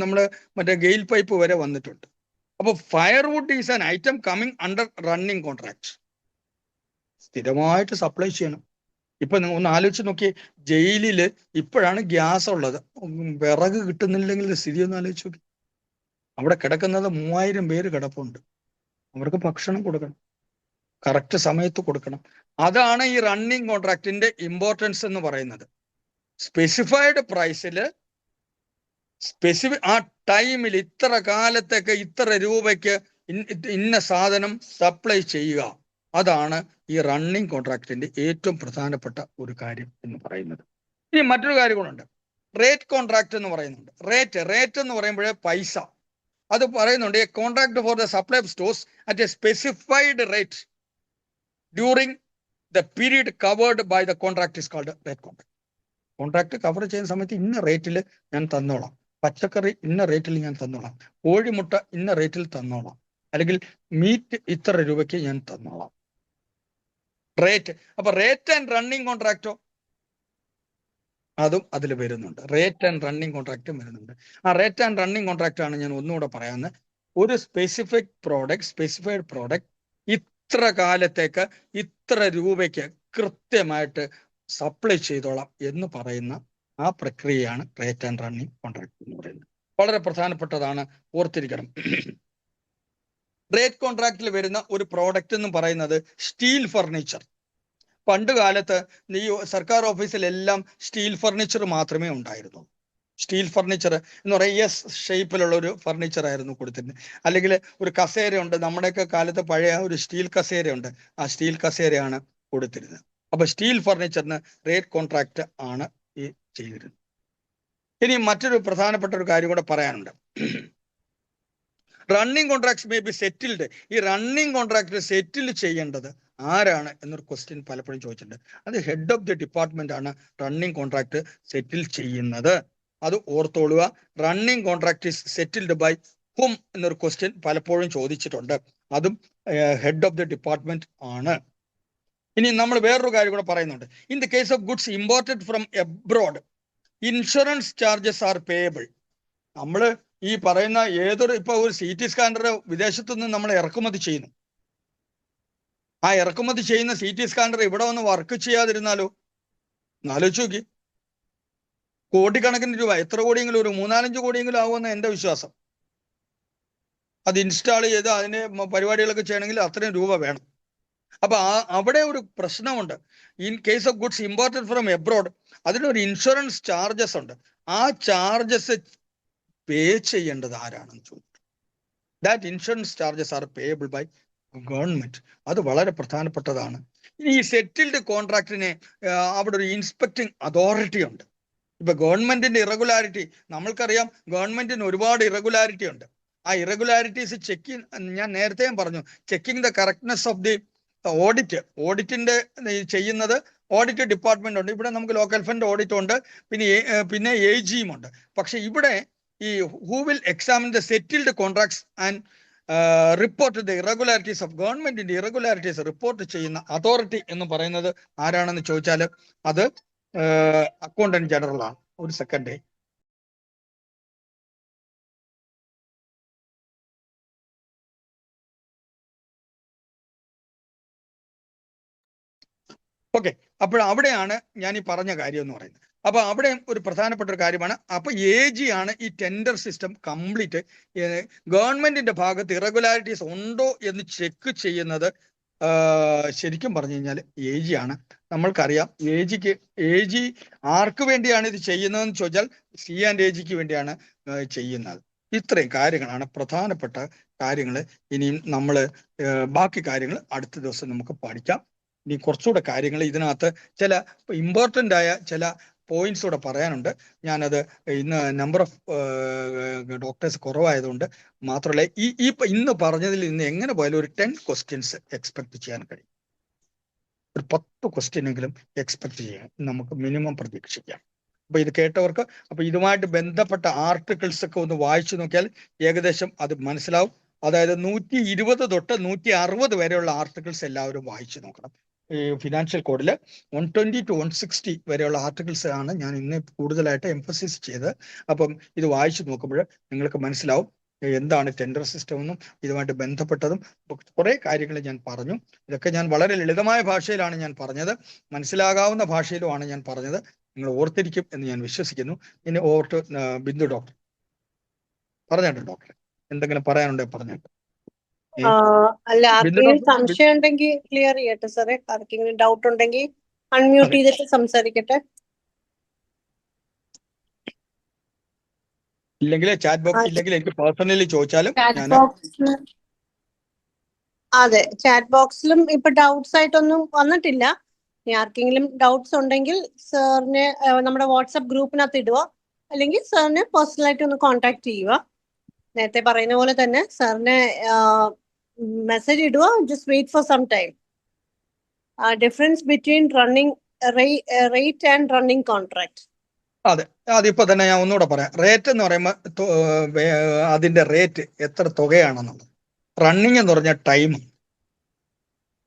നമ്മുടെ മറ്റേ ഗെയിൽ പൈപ്പ് വരെ വന്നിട്ടുണ്ട്. അപ്പൊ firewood is an item coming under running contract. സ്ഥിരമായിട്ട് സപ്ലൈ ചെയ്യണം. ഇപ്പൊ ഒന്ന് ആലോചിച്ച് നോക്കി, ജയിലില് ഇപ്പോഴാണ് ഗ്യാസ് ഉള്ളത്. വിറക് കിട്ടുന്നില്ലെങ്കിൽ സ്ഥിതി ഒന്ന് ആലോചിച്ച് നോക്കി. അവിടെ കിടക്കുന്നത് 3000 പേര് കിടപ്പുണ്ട്. അവർക്ക് ഭക്ഷണം കൊടുക്കണം, കറക്റ്റ് സമയത്ത് കൊടുക്കണം. അതാണ് ഈ റണ്ണിങ് കോൺട്രാക്ടിന്റെ ഇമ്പോർട്ടൻസ് എന്ന് പറയുന്നത്. സ്പെസിഫൈഡ് പ്രൈസിൽ ആ ടൈമിൽ ഇത്ര കാലത്തേക്ക് ഇത്ര രൂപയ്ക്ക് ഇന്ന സാധനം സപ്ലൈ ചെയ്യുക. അതാണ് ഈ റണ്ണിങ് കോൺട്രാക്ടിന്റെ ഏറ്റവും പ്രധാനപ്പെട്ട ഒരു കാര്യം എന്ന് പറയുന്നത്. ഇനി മറ്റൊരു കാര്യം കൂടെ, റേറ്റ് കോൺട്രാക്ട് എന്ന് പറയുന്നുണ്ട്. റേറ്റ് എന്ന് പറയുമ്പോഴേ പൈസ. അത് പറയുന്നുണ്ട്, a contract for the supply of stores at a specified rate during the period covered by the contract is called rate contract. Contract cover ചെയ്യുന്ന സമയത്ത് ഇന്ന റേറ്റിൽ ഞാൻ തന്നോളാം, പച്ചക്കറി ഇന്ന റേറ്റിൽ ഞാൻ തന്നോളാം, കോഴിമുട്ട ഇന്ന റേറ്റിൽ തന്നോളാം, അല്ലെങ്കിൽ മീറ്റ് ഇത്ര രൂപയ്ക്ക് ഞാൻ തന്നോളാം. റേറ്റ്. അപ്പൊ റേറ്റ് ആൻഡ് റണ്ണിങ് കോൺട്രാക്റ്റോ അതും അതിൽ വരുന്നുണ്ട്. റേറ്റ് ആൻഡ് റണ്ണിങ് കോൺട്രാക്റ്റും വരുന്നുണ്ട്. ആ റേറ്റ് ആൻഡ് റണ്ണിങ് കോൺട്രാക്റ്റ് ആണ് ഞാൻ ഒന്നുകൂടെ പറയാവുന്നത്. ഒരു സ്പെസിഫൈഡ് പ്രോഡക്റ്റ് ഇത്ര കാലത്തേക്ക് ഇത്ര രൂപയ്ക്ക് കൃത്യമായിട്ട് സപ്ലൈ ചെയ്തോളാം എന്ന് പറയുന്ന ആ പ്രക്രിയയാണ് റേറ്റ് ആൻഡ് റണ്ണിങ് കോൺട്രാക്ട് എന്ന് പറയുന്നത്. വളരെ പ്രധാനപ്പെട്ടതാണ്, ഓർത്തിരിക്കണം. റേറ്റ് കോൺട്രാക്റ്റിൽ വരുന്ന ഒരു പ്രോഡക്റ്റ് എന്ന് പറയുന്നത് സ്റ്റീൽ ഫർണിച്ചർ. പണ്ട് കാലത്ത് ഈ സർക്കാർ ഓഫീസിലെല്ലാം സ്റ്റീൽ ഫർണിച്ചർ മാത്രമേ ഉണ്ടായിരുന്നുള്ളൂ. സ്റ്റീൽ ഫർണിച്ചർ എന്ന് പറയുന്നത് എസ് ഷേപ്പിലുള്ള ഒരു ഫർണിച്ചർ ആയിരുന്നു കൊടുത്തിരുന്നത്. അല്ലെങ്കിൽ ഒരു കസേരയുണ്ട്, നമ്മുടെയൊക്കെ കാലത്ത് പഴയ ഒരു സ്റ്റീൽ കസേരയുണ്ട്, ആ സ്റ്റീൽ കസേരയാണ് കൊടുത്തിരുന്നത്. അപ്പൊ സ്റ്റീൽ ഫർണിച്ചറിന് റേറ്റ് കോൺട്രാക്ട് ആണ് ഈ ചെയ്തിരുന്നത്. ഇനി മറ്റൊരു പ്രധാനപ്പെട്ട ഒരു കാര്യം കൂടെ പറയാനുണ്ട്. Running contracts may be settled. ഈ റണ്ണിങ് കോൺട്രാക്ട് സെറ്റിൽ ചെയ്യേണ്ടത് ആരാണ് എന്നൊരു ക്വസ്റ്റ്യൻ പലപ്പോഴും ചോദിച്ചിട്ടുണ്ട്. അത് ഹെഡ് ഓഫ് ദി ഡിപ്പാർട്ട്മെന്റ് ആണ് റണ്ണിങ് കോൺട്രാക്ട് സെറ്റിൽ ചെയ്യുന്നത്. അത് ഓർത്തോളുക. Running contract is settled by whom എന്നൊരു ക്വസ്റ്റ്യൻ പലപ്പോഴും ചോദിച്ചിട്ടുണ്ട്. അതും ഹെഡ് ഓഫ് ദി ഡിപ്പാർട്ട്മെന്റ് ആണ്. ഇനി നമ്മൾ വേറൊരു കാര്യം കൂടെ പറയുന്നുണ്ട്. In the case of goods imported from abroad, insurance charges are payable. നമ്മൾ ഈ പറയുന്ന ഇപ്പൊ ഒരു CT സ്കാനർ വിദേശത്തു നിന്ന് നമ്മൾ ഇറക്കുമതി ചെയ്യുന്നു. ആ ഇറക്കുമതി ചെയ്യുന്ന CT സ്കാനർ ഇവിടെ വന്ന് വർക്ക് ചെയ്യാതിരുന്നാലോ? ആലോചിച്ച് നോക്കി. കോടിക്കണക്കിന് രൂപ, എത്ര കോടിയെങ്കിലും, ഒരു 3-4 കോടിയെങ്കിലും ആവുമെന്ന് എൻ്റെ വിശ്വാസം. അത് ഇൻസ്റ്റാൾ ചെയ്ത് അതിന് പരിപാടികളൊക്കെ ചെയ്യണമെങ്കിൽ അത്രയും രൂപ വേണം. അപ്പൊ അവിടെ ഒരു പ്രശ്നമുണ്ട്. In case of goods imported from abroad, അതിനൊരു ഇൻഷുറൻസ് ചാർജസ് ഉണ്ട്. ആ ചാർജസ് പേ ചെയ്യേണ്ടത് ആരാണെന്ന് ചോദിച്ചു. That insurance charges are payable by government. അത് വളരെ പ്രധാനപ്പെട്ടതാണ്. ഇനി ഈ സെറ്റിൽഡ് കോൺട്രാക്ടിനെ അവിടെ ഒരു ഇൻസ്പെക്ടിങ് അതോറിറ്റി ഉണ്ട്. ഇപ്പൊ ഗവൺമെന്റിന്റെ ഇറഗുലാരിറ്റി നമ്മൾക്കറിയാം. ഗവൺമെന്റിന് ഒരുപാട് ഇറഗുലാരിറ്റി ഉണ്ട്. ആ ഇറഗുലാരിറ്റീസ് ഞാൻ നേരത്തെയും പറഞ്ഞു, checking the correctness of the ഓഡിറ്റിന്റെ ചെയ്യുന്നത് ഓഡിറ്റ് ഡിപ്പാർട്ട്മെന്റ് ഉണ്ട്. ഇവിടെ നമുക്ക് ലോക്കൽ ഫണ്ട് ഓഡിറ്റ് ഉണ്ട്, പിന്നെ AGയും ഉണ്ട്. പക്ഷെ ഇവിടെ ഈ who will examine the settled contracts and report the irregularities of ഗവൺമെന്റിന്റെ ഇറഗുലാരിറ്റീസ് റിപ്പോർട്ട് ചെയ്യുന്ന അതോറിറ്റി എന്ന് പറയുന്നത് ആരാണെന്ന് ചോദിച്ചാൽ അത് അക്കൗണ്ടന്റ് ജനറൽ ആണ്. ഒരു സെക്കൻഡ്. ഓക്കെ, അപ്പോൾ അവിടെയാണ് ഞാൻ ഈ പറഞ്ഞ കാര്യം എന്ന് പറയുന്നത്. അപ്പൊ അവിടെ ഒരു പ്രധാനപ്പെട്ട ഒരു കാര്യമാണ്. അപ്പൊ AG ആണ് ഈ ടെൻഡർ സിസ്റ്റം കംപ്ലീറ്റ് ഗവൺമെന്റിന്റെ ഭാഗത്ത് ഇറഗുലാരിറ്റീസ് ഉണ്ടോ എന്ന് ചെക്ക് ചെയ്യുന്നത്. ശരിക്കും പറഞ്ഞു കഴിഞ്ഞാൽ AG ആണ്. നമ്മൾക്കറിയാം AG ആർക്ക് വേണ്ടിയാണ് ഇത് ചെയ്യുന്നതെന്ന് ചോദിച്ചാൽ C&AGക്ക് വേണ്ടിയാണ് ചെയ്യുന്നത്. ഇത്രയും കാര്യങ്ങളാണ് പ്രധാനപ്പെട്ട കാര്യങ്ങൾ. ഇനിയും നമ്മൾ ബാക്കി കാര്യങ്ങൾ അടുത്ത ദിവസം നമുക്ക് പഠിക്കാം. ഇനി കുറച്ചുകൂടെ കാര്യങ്ങൾ ഇതിനകത്ത് ചില ഇമ്പോർട്ടൻ്റ് ആയ ചില പോയിന്റ്സ് കൂടെ പറയാനുണ്ട്. ഞാനത് ഇന്ന് നമ്പർ ഓഫ് ഡോക്ടേഴ്സ് കുറവായതുകൊണ്ട് മാത്രമല്ല, ഇന്ന് പറഞ്ഞതിൽ നിന്ന് എങ്ങനെ പോയാലും ഒരു 10 ക്വസ്റ്റ്യൻസ് എക്സ്പെക്ട് ചെയ്യാൻ കഴിയും. ഒരു 10 ക്വസ്റ്റ്യനെങ്കിലും എക്സ്പെക്ട് ചെയ്യാൻ നമുക്ക് മിനിമം പ്രതീക്ഷിക്കാം. അപ്പൊ ഇത് കേട്ടവർക്ക് അപ്പൊ ഇതുമായിട്ട് ബന്ധപ്പെട്ട ആർട്ടിക്കിൾസ് ഒക്കെ ഒന്ന് വായിച്ചു നോക്കിയാൽ ഏകദേശം അത് മനസ്സിലാവും. അതായത് 120 തൊട്ട് 160 വരെയുള്ള ആർട്ടിക്കിൾസ് എല്ലാവരും വായിച്ചു നോക്കണം. ഈ ഫിനാൻഷ്യൽ കോഡിൽ 120 to 160 വരെയുള്ള ആർട്ടിക്കിൾസ് ആണ് ഞാൻ ഇന്ന് കൂടുതലായിട്ട് എംഫസിസ് ചെയ്ത്. അപ്പം ഇത് വായിച്ചു നോക്കുമ്പോൾ നിങ്ങൾക്ക് മനസ്സിലാവും എന്താണ് ടെൻഡർ സിസ്റ്റം എന്നും ഇതുമായിട്ട് ബന്ധപ്പെട്ടതും കുറെ കാര്യങ്ങൾ ഞാൻ പറഞ്ഞു. ഇതൊക്കെ ഞാൻ വളരെ ലളിതമായ ഭാഷയിലാണ് ഞാൻ പറഞ്ഞത്, മനസ്സിലാകാവുന്ന ഭാഷയിലുമാണ് ഞാൻ പറഞ്ഞത്. നിങ്ങൾ ഓർത്തിരിക്കും എന്ന് ഞാൻ വിശ്വസിക്കുന്നു. ഇനി ഓവർ ടു ബിന്ദു ഡോക്ടർ. പറഞ്ഞിട്ടുണ്ട് ഡോക്ടർ, എന്തെങ്കിലും പറയാനുണ്ടെങ്കിൽ പറഞ്ഞിട്ട്. അല്ല, ആർക്കെങ്കിലും സംശയം ഉണ്ടെങ്കിൽ ക്ലിയർ ചെയ്യട്ടെ സാറേ. ആർക്കെങ്കിലും ഡൗട്ട് ഉണ്ടെങ്കിൽ അൺമ്യൂട്ട് ചെയ്തിട്ട് സംസാരിക്കട്ടെ. ഇല്ലെങ്കിൽ ചാറ്റ് ബോക്സ് ഇല്ലെങ്കിൽ എനിക്ക് പേഴ്സണലി ചോദിച്ചാലും ഞാൻ അതെ, ചാറ്റ് ബോക്സിലും ഇപ്പൊ ഡൗട്ട്സ് ആയിട്ടൊന്നും വന്നിട്ടില്ല. ഇനി ആർക്കെങ്കിലും ഡൗട്ട്സ് ഉണ്ടെങ്കിൽ സാറിനെ നമ്മുടെ വാട്സപ്പ് ഗ്രൂപ്പിനകത്ത് ഇടുക, അല്ലെങ്കിൽ സാറിനെ പേഴ്സണലായിട്ട് ഒന്ന് കോൺടാക്ട് ചെയ്യുക. നേരത്തെ പറയുന്ന പോലെ തന്നെ സാറിനെ മെസ്സേജ് ഇടുക. Just wait for some time. Difference between running rate and running contract. അതെ, അതിപ്പോ തന്നെ ഞാൻ ഒന്നുകൂടെ പറയാം. റേറ്റ് എന്ന് പറയുമ്പോൾ അതിന്റെ റേറ്റ് എത്ര തുകയാണെന്നുള്ളത്. റണ്ണിങ് എന്ന് പറഞ്ഞാൽ ടൈം.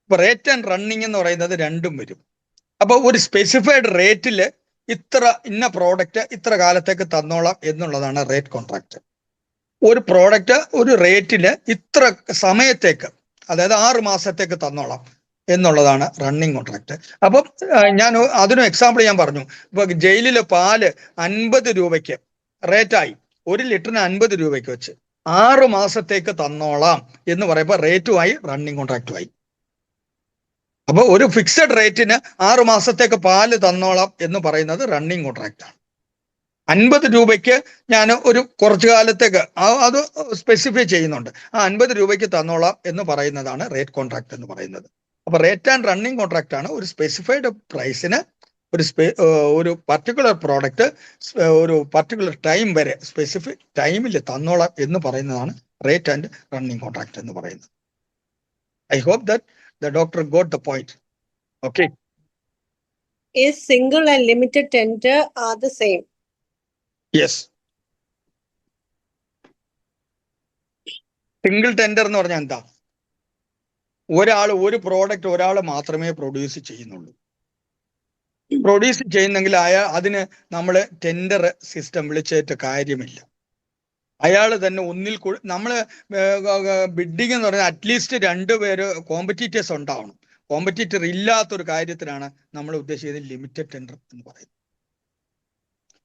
ഇപ്പൊ റേറ്റ് ആൻഡ് റണ്ണിങ് എന്ന് പറയുന്നത് രണ്ടും വരും. അപ്പൊ ഒരു സ്പെസിഫൈഡ് റേറ്റില് ഇന്ന പ്രോഡക്റ്റ് ഇത്ര കാലത്തേക്ക് തന്നോളാം എന്നുള്ളതാണ് റേറ്റ് കോൺട്രാക്ട്. ഒരു പ്രോഡക്റ്റ് ഒരു റേറ്റില് ഇത്ര സമയത്തേക്ക്, അതായത് 6 മാസത്തേക്ക് തന്നോളാം എന്നുള്ളതാണ് റണ്ണിങ് കോൺട്രാക്ട്. അപ്പം ഞാൻ അതിനും എക്സാമ്പിൾ ഞാൻ പറഞ്ഞു. ഇപ്പൊ ജയിലിലെ പാല് 50 രൂപയ്ക്ക് റേറ്റായി, 1 ലിറ്ററിന് 50 രൂപയ്ക്ക് വെച്ച് 6 മാസത്തേക്ക് തന്നോളാം എന്ന് പറയുമ്പോൾ റേറ്റുമായി റണ്ണിങ് കോൺട്രാക്റ്റുമായി. അപ്പൊ ഒരു ഫിക്സഡ് റേറ്റിന് 6 മാസത്തേക്ക് പാല് തന്നോളാം എന്ന് പറയുന്നത് റണ്ണിങ് കോൺട്രാക്റ്റ് ആണ്. 50 രൂപയ്ക്ക് ഞാൻ ഒരു കുറച്ചു കാലത്തേക്ക് അത് സ്പെസിഫൈ ചെയ്യുന്നുണ്ട്. ആ 50 രൂപയ്ക്ക് തന്നോളാം എന്ന് പറയുന്നതാണ് റേറ്റ് കോൺട്രാക്ട് എന്ന് പറയുന്നത്. അപ്പൊ റേറ്റ് ആൻഡ് റണ്ണിങ് കോൺട്രാക്ട് ആണ് ഒരു സ്പെസിഫൈഡ് പ്രൈസിന് ഒരു പർട്ടിക്കുലർ പ്രോഡക്റ്റ് ഒരു പർട്ടിക്കുലർ ടൈം വരെ സ്പെസിഫിക് ടൈമിൽ തന്നോളാം എന്ന് പറയുന്നതാണ് റേറ്റ് ആൻഡ് റണ്ണിങ് കോൺട്രാക്ട് എന്ന് പറയുന്നത്. I hope that the doctor got the point. Okay. Is single and limited tender are the same? Yes. Single tender എന്ന് പറഞ്ഞാൽ എന്താ? ഒരു പ്രോഡക്റ്റ് ഒരാൾ മാത്രമേ പ്രൊഡ്യൂസ് ചെയ്യുന്നുള്ളൂ. പ്രൊഡ്യൂസ് ചെയ്യുന്നെങ്കിൽ അതിന് നമ്മൾ ടെൻഡർ സിസ്റ്റം വിളിച്ചിട്ട് കാര്യമില്ല. അയാൾ തന്നെ നമ്മൾ ബിഡിങ് എന്ന് പറഞ്ഞാൽ അറ്റ്ലീസ്റ്റ് 2 പേര് കോമ്പറ്റീറ്റേഴ്സ് ഉണ്ടാവണം. കോമ്പറ്റീറ്റർ ഇല്ലാത്തൊരു കാര്യത്തിനാണ് നമ്മൾ ഉദ്ദേശിക്കുന്നത് ലിമിറ്റഡ് ടെൻഡർ എന്ന് പറയുന്നത്.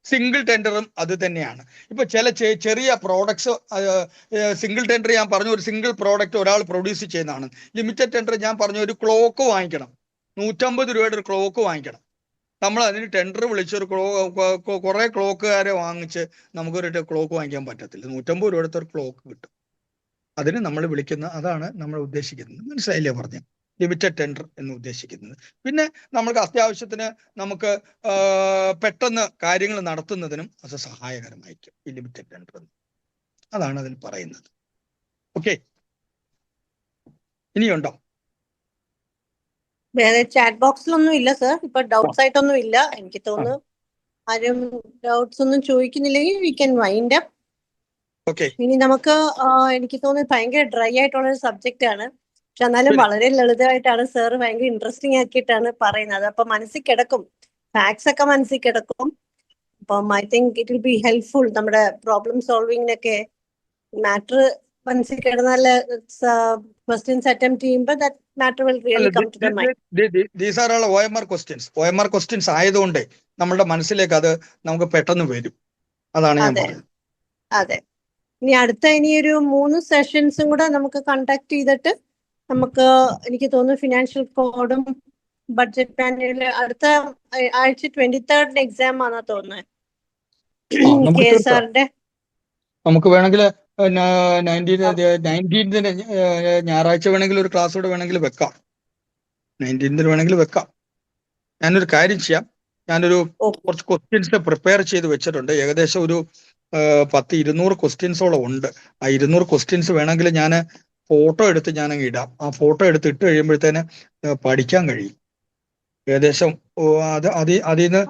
സിംഗിൾ ടെൻഡറും അത് തന്നെയാണ്. ഇപ്പൊ ചില ചെറിയ പ്രോഡക്ട്സ് സിംഗിൾ ടെൻഡർ ഞാൻ പറഞ്ഞു ഒരു സിംഗിൾ പ്രോഡക്റ്റ് ഒരാൾ പ്രൊഡ്യൂസ് ചെയ്യുന്നതാണ്. ലിമിറ്റഡ് ടെൻഡർ ഞാൻ പറഞ്ഞു ഒരു ക്ലോക്ക് വാങ്ങിക്കണം, 150 രൂപയുടെ ഒരു ക്ലോക്ക് വാങ്ങിക്കണം. നമ്മൾ അതിന് ടെൻഡർ വിളിച്ചൊരു കുറെ ക്ലോക്കുകാരെ വാങ്ങിച്ച് നമുക്കൊരു ക്ലോക്ക് വാങ്ങിക്കാൻ പറ്റത്തില്ല. 150 രൂപയുടെ ഒരു ക്ലോക്ക് കിട്ടും. അതിന് നമ്മൾ അതാണ് നമ്മൾ ഉദ്ദേശിക്കുന്നത്. മനസ്സിലായില്ലേ പറഞ്ഞ ലിമിറ്റഡ് ടെൻഡർ എന്ന് ഉദ്ദേശിക്കുന്നത്. പിന്നെ നമ്മൾക്ക് അത്യാവശ്യത്തിന് നമുക്ക് പെട്ടെന്ന് കാര്യങ്ങൾ നടത്തുന്നതിനും അത് സഹായകരമായിരിക്കും ഈ ലിമിറ്റഡ് ടെൻഡർ എന്ന്. അതാണ് അതിൽ പറയുന്നത്. ഓക്കെ, ഇനിയുണ്ടോ? വേറെ ചാറ്റ് ബോക്സിലൊന്നും ഇല്ല സർ. ഇപ്പൊ ഡൗട്ട്സ് ആയിട്ടൊന്നും ഇല്ല. എനിക്ക് തോന്നുന്നു ആരും ഡൗട്ട്സ് ഒന്നും ചോദിക്കുന്നില്ലെങ്കിൽ we can wind up. Okay. ഇനി നമുക്ക് എനിക്ക് തോന്നുന്നു ഭയങ്കര ഡ്രൈ ആയിട്ടുള്ള ഒരു സബ്ജക്റ്റ് ആണ്. പക്ഷെ എന്നാലും വളരെ ലളിതമായിട്ടാണ് സാർ ഭയങ്കര ഇൻട്രസ്റ്റിംഗ് ആക്കിയിട്ടാണ് പറയുന്നത്. അപ്പൊ മനസ്സിൽ കിടക്കും, ഫാക്ട്സ് ഒക്കെ മനസ്സിൽ കിടക്കും. അപ്പം I think it will be helpful. നമ്മുടെ പ്രോബ്ലം സോൾവിങ്ങിനൊക്കെ മാറ്റർ മനസ്സിൽ കിടന്നാൽ ക്വസ്റ്റ്യൻസ് അറ്റംപ്റ്റ് ചെയ്യുമ്പോൾ that matter will really come to the mind. These are all OMR questions. OMR questions ആയതുകൊണ്ട് നമ്മുടെ മനസ്സിലേക്ക് അത് നമുക്ക് പെട്ടെന്ന് വരും. അതാണ് ഞാൻ പറയുന്നത്. അതെ. ഇനി ഒരു 3 സെഷൻസും കൂടെ നമുക്ക് കണ്ടക്ട് ചെയ്തിട്ട് നമുക്ക് എനിക്ക് തോന്നുന്നു ഫിനാൻഷ്യൽ കോഡും ബഡ്ജറ്റ് പാനൽ അടുത്ത ആഴ്ച 23rd എക്സാം ആണെന്നാ തോന്നുന്നത്. KSRന്റെ നമുക്ക് വേണമെങ്കിൽ 19th ഞായറാഴ്ച വേണമെങ്കിൽ ഒരു ക്ലാസ് കൂടെ വേണമെങ്കിൽ വെക്കാം. 19th വേണമെങ്കിൽ വെക്കാം. ഞാനൊരു കാര്യം ചെയ്യാം. ഞാനൊരു കുറച്ച് ക്വസ്റ്റ്യൻസ് പ്രിപ്പയർ ചെയ്ത് വെച്ചിട്ടുണ്ട്. ഏകദേശം ഒരു 200 ക്വസ്റ്റ്യൻസോളം ഉണ്ട്. ആ 200 ക്വസ്റ്റ്യൻസ് വേണമെങ്കിൽ ഞാൻ ഫോട്ടോ എടുത്ത് ഞാനങ്ങ് ഇടാം. ആ ഫോട്ടോ എടുത്ത് ഇട്ട് കഴിയുമ്പോഴത്തേന് പഠിക്കാൻ കഴിയും. ഏകദേശം അതിന്ന്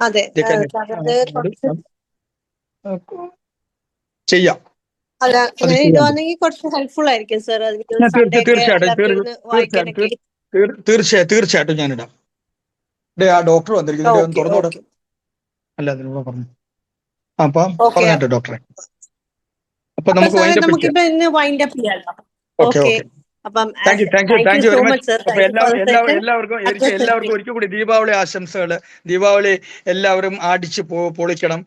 ചെയ്യാം. തീർച്ചയായിട്ടും ഞാനിടാം. ആ ഡോക്ടർ വന്നിരിക്കുന്നു, തുറന്നോടെ. അല്ല അതിനോട് പറഞ്ഞു. അപ്പൊ പറഞ്ഞോ ഡോക്ടറെ. അപ്പൊ നമുക്ക് താങ്ക് യു വെരി മച്ച്. അപ്പൊ എല്ലാവർക്കും ഒരിക്കൽ കൂടി ദീപാവലി ആശംസകൾ. ദീപാവലി എല്ലാവരും അടിച്ച് പൊളിക്കണം,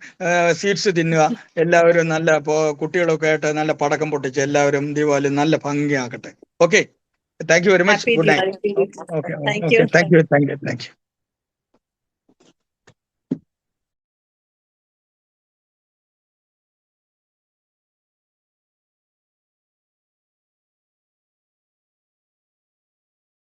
സ്വീറ്റ്സ് തിന്നുക. എല്ലാവരും നല്ല കുട്ടികളൊക്കെ ആയിട്ട് നല്ല പടക്കം പൊട്ടിച്ച് എല്ലാവരും ദീപാവലി നല്ല ഭംഗിയാക്കട്ടെ. Okay, thank you very much. Good night. Okay, thank U.